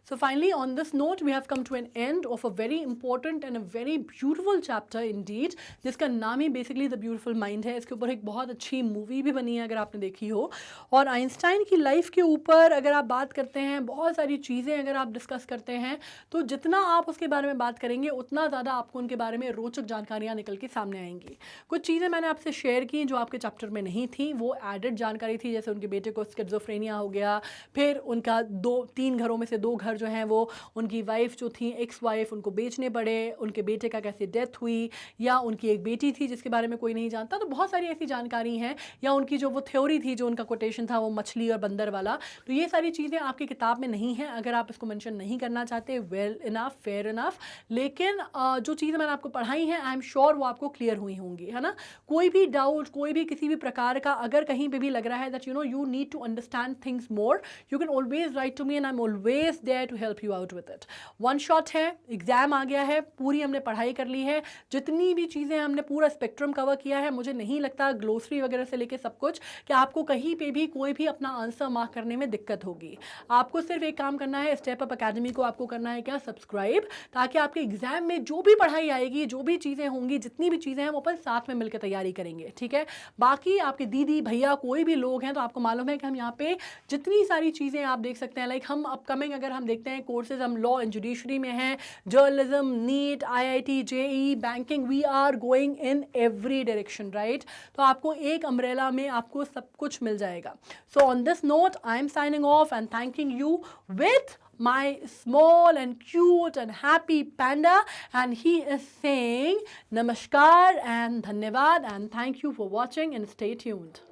So finally, on this note, we have come to an end of a very important and a very beautiful chapter indeed, जिसका नाम ही बेसिकली द ब्यूटीफुल माइंड है. इसके ऊपर एक बहुत अच्छी मूवी भी बनी है अगर आपने देखी हो. और आइंस्टाइन की लाइफ के ऊपर अगर आप बात करते हैं, बहुत सारी चीज़ें अगर आप डिस्कस करते हैं, तो जितना आप उसके बारे में बात करेंगे उतना ज़्यादा आपको उनके बारे में रोचक जानकारियाँ निकल के सामने आएंगी. कुछ चीज़ें मैंने आपसे शेयर की जो आपके चैप्टर में नहीं थी, वो एडेड जानकारी थी. जैसे उनके बेटे को स्किज़ोफ्रेनिया हो गया, फिर उनका 2-3 घरों में से 2 घर जो हैं वो उनकी वाइफ जो थी, एक्स वाइफ, उनको बेचने पड़े. उनके बेटे का कैसे डेथ हुई, या उनकी एक बेटी थी जिसके बारे में कोई नहीं जानता. तो बहुत सारी ऐसी जानकारी हैं. या उनकी जो वो थ्योरी थी, जो उनका कोटेशन था वो मछली और बंदर वाला. तो ये सारी चीज़ें आपकी किताब में नहीं हैं. अगर आप इसको मेंशन नहीं करना चाहते, वेल इनफ, फेयर इनफ. लेकिन जो चीज़ें मैंने आपको पढ़ाई हैं, आई एम श्योर वो आपको क्लियर हुई होंगी, है ना. कोई भी डाउट, कोई भी किसी भी प्रकार का अगर कहीं पे भी लग रहा है that you need to understand things more, you can always write to me and I am always there to help you out with it. One shot है, एग्जाम आ गया है, पूरी हमने पढ़ाई कर ली है, जितनी भी चीज़ें हमने पूरा स्पेक्ट्रम कवर किया है. मुझे नहीं लगता ग्लोसरी वगैरह से लेके सब कुछ कि आपको कहीं पे भी कोई भी अपना आंसर मार्क करने में दिक्कत होगी. आपको सिर्फ एक काम करना है, स्टेप अप अकेडमी को आपको करना है क्या, सब्सक्राइब, ताकि आपके एग्जाम में जो भी पढ़ाई आएगी, जो भी चीज़ें होंगी, जितनी भी चीज़ें हैं वो अपन साथ में मिलकर तैयारी करेंगे. ठीक है. बाकी आपके दीदी भैया कोई भी लोग हैं तो आपको मालूम है कि हम यहाँ पे जितनी सारी चीज़ें आप देख सकते हैं, लाइक हम अपकमिंग अगर हम देखते हैं कोर्सेज, हम लॉ एंड जुडिशरी में हैं, journalism, NEET, IIT, JEE, banking, we are going in every direction, right. तो आपको एक अम्ब्रेला में आपको सब कुछ मिल जाएगा. So on this note I am signing off and thanking you with my small and cute and happy panda, and he is saying namaskar and dhanyavad and thank you for watching and stay tuned.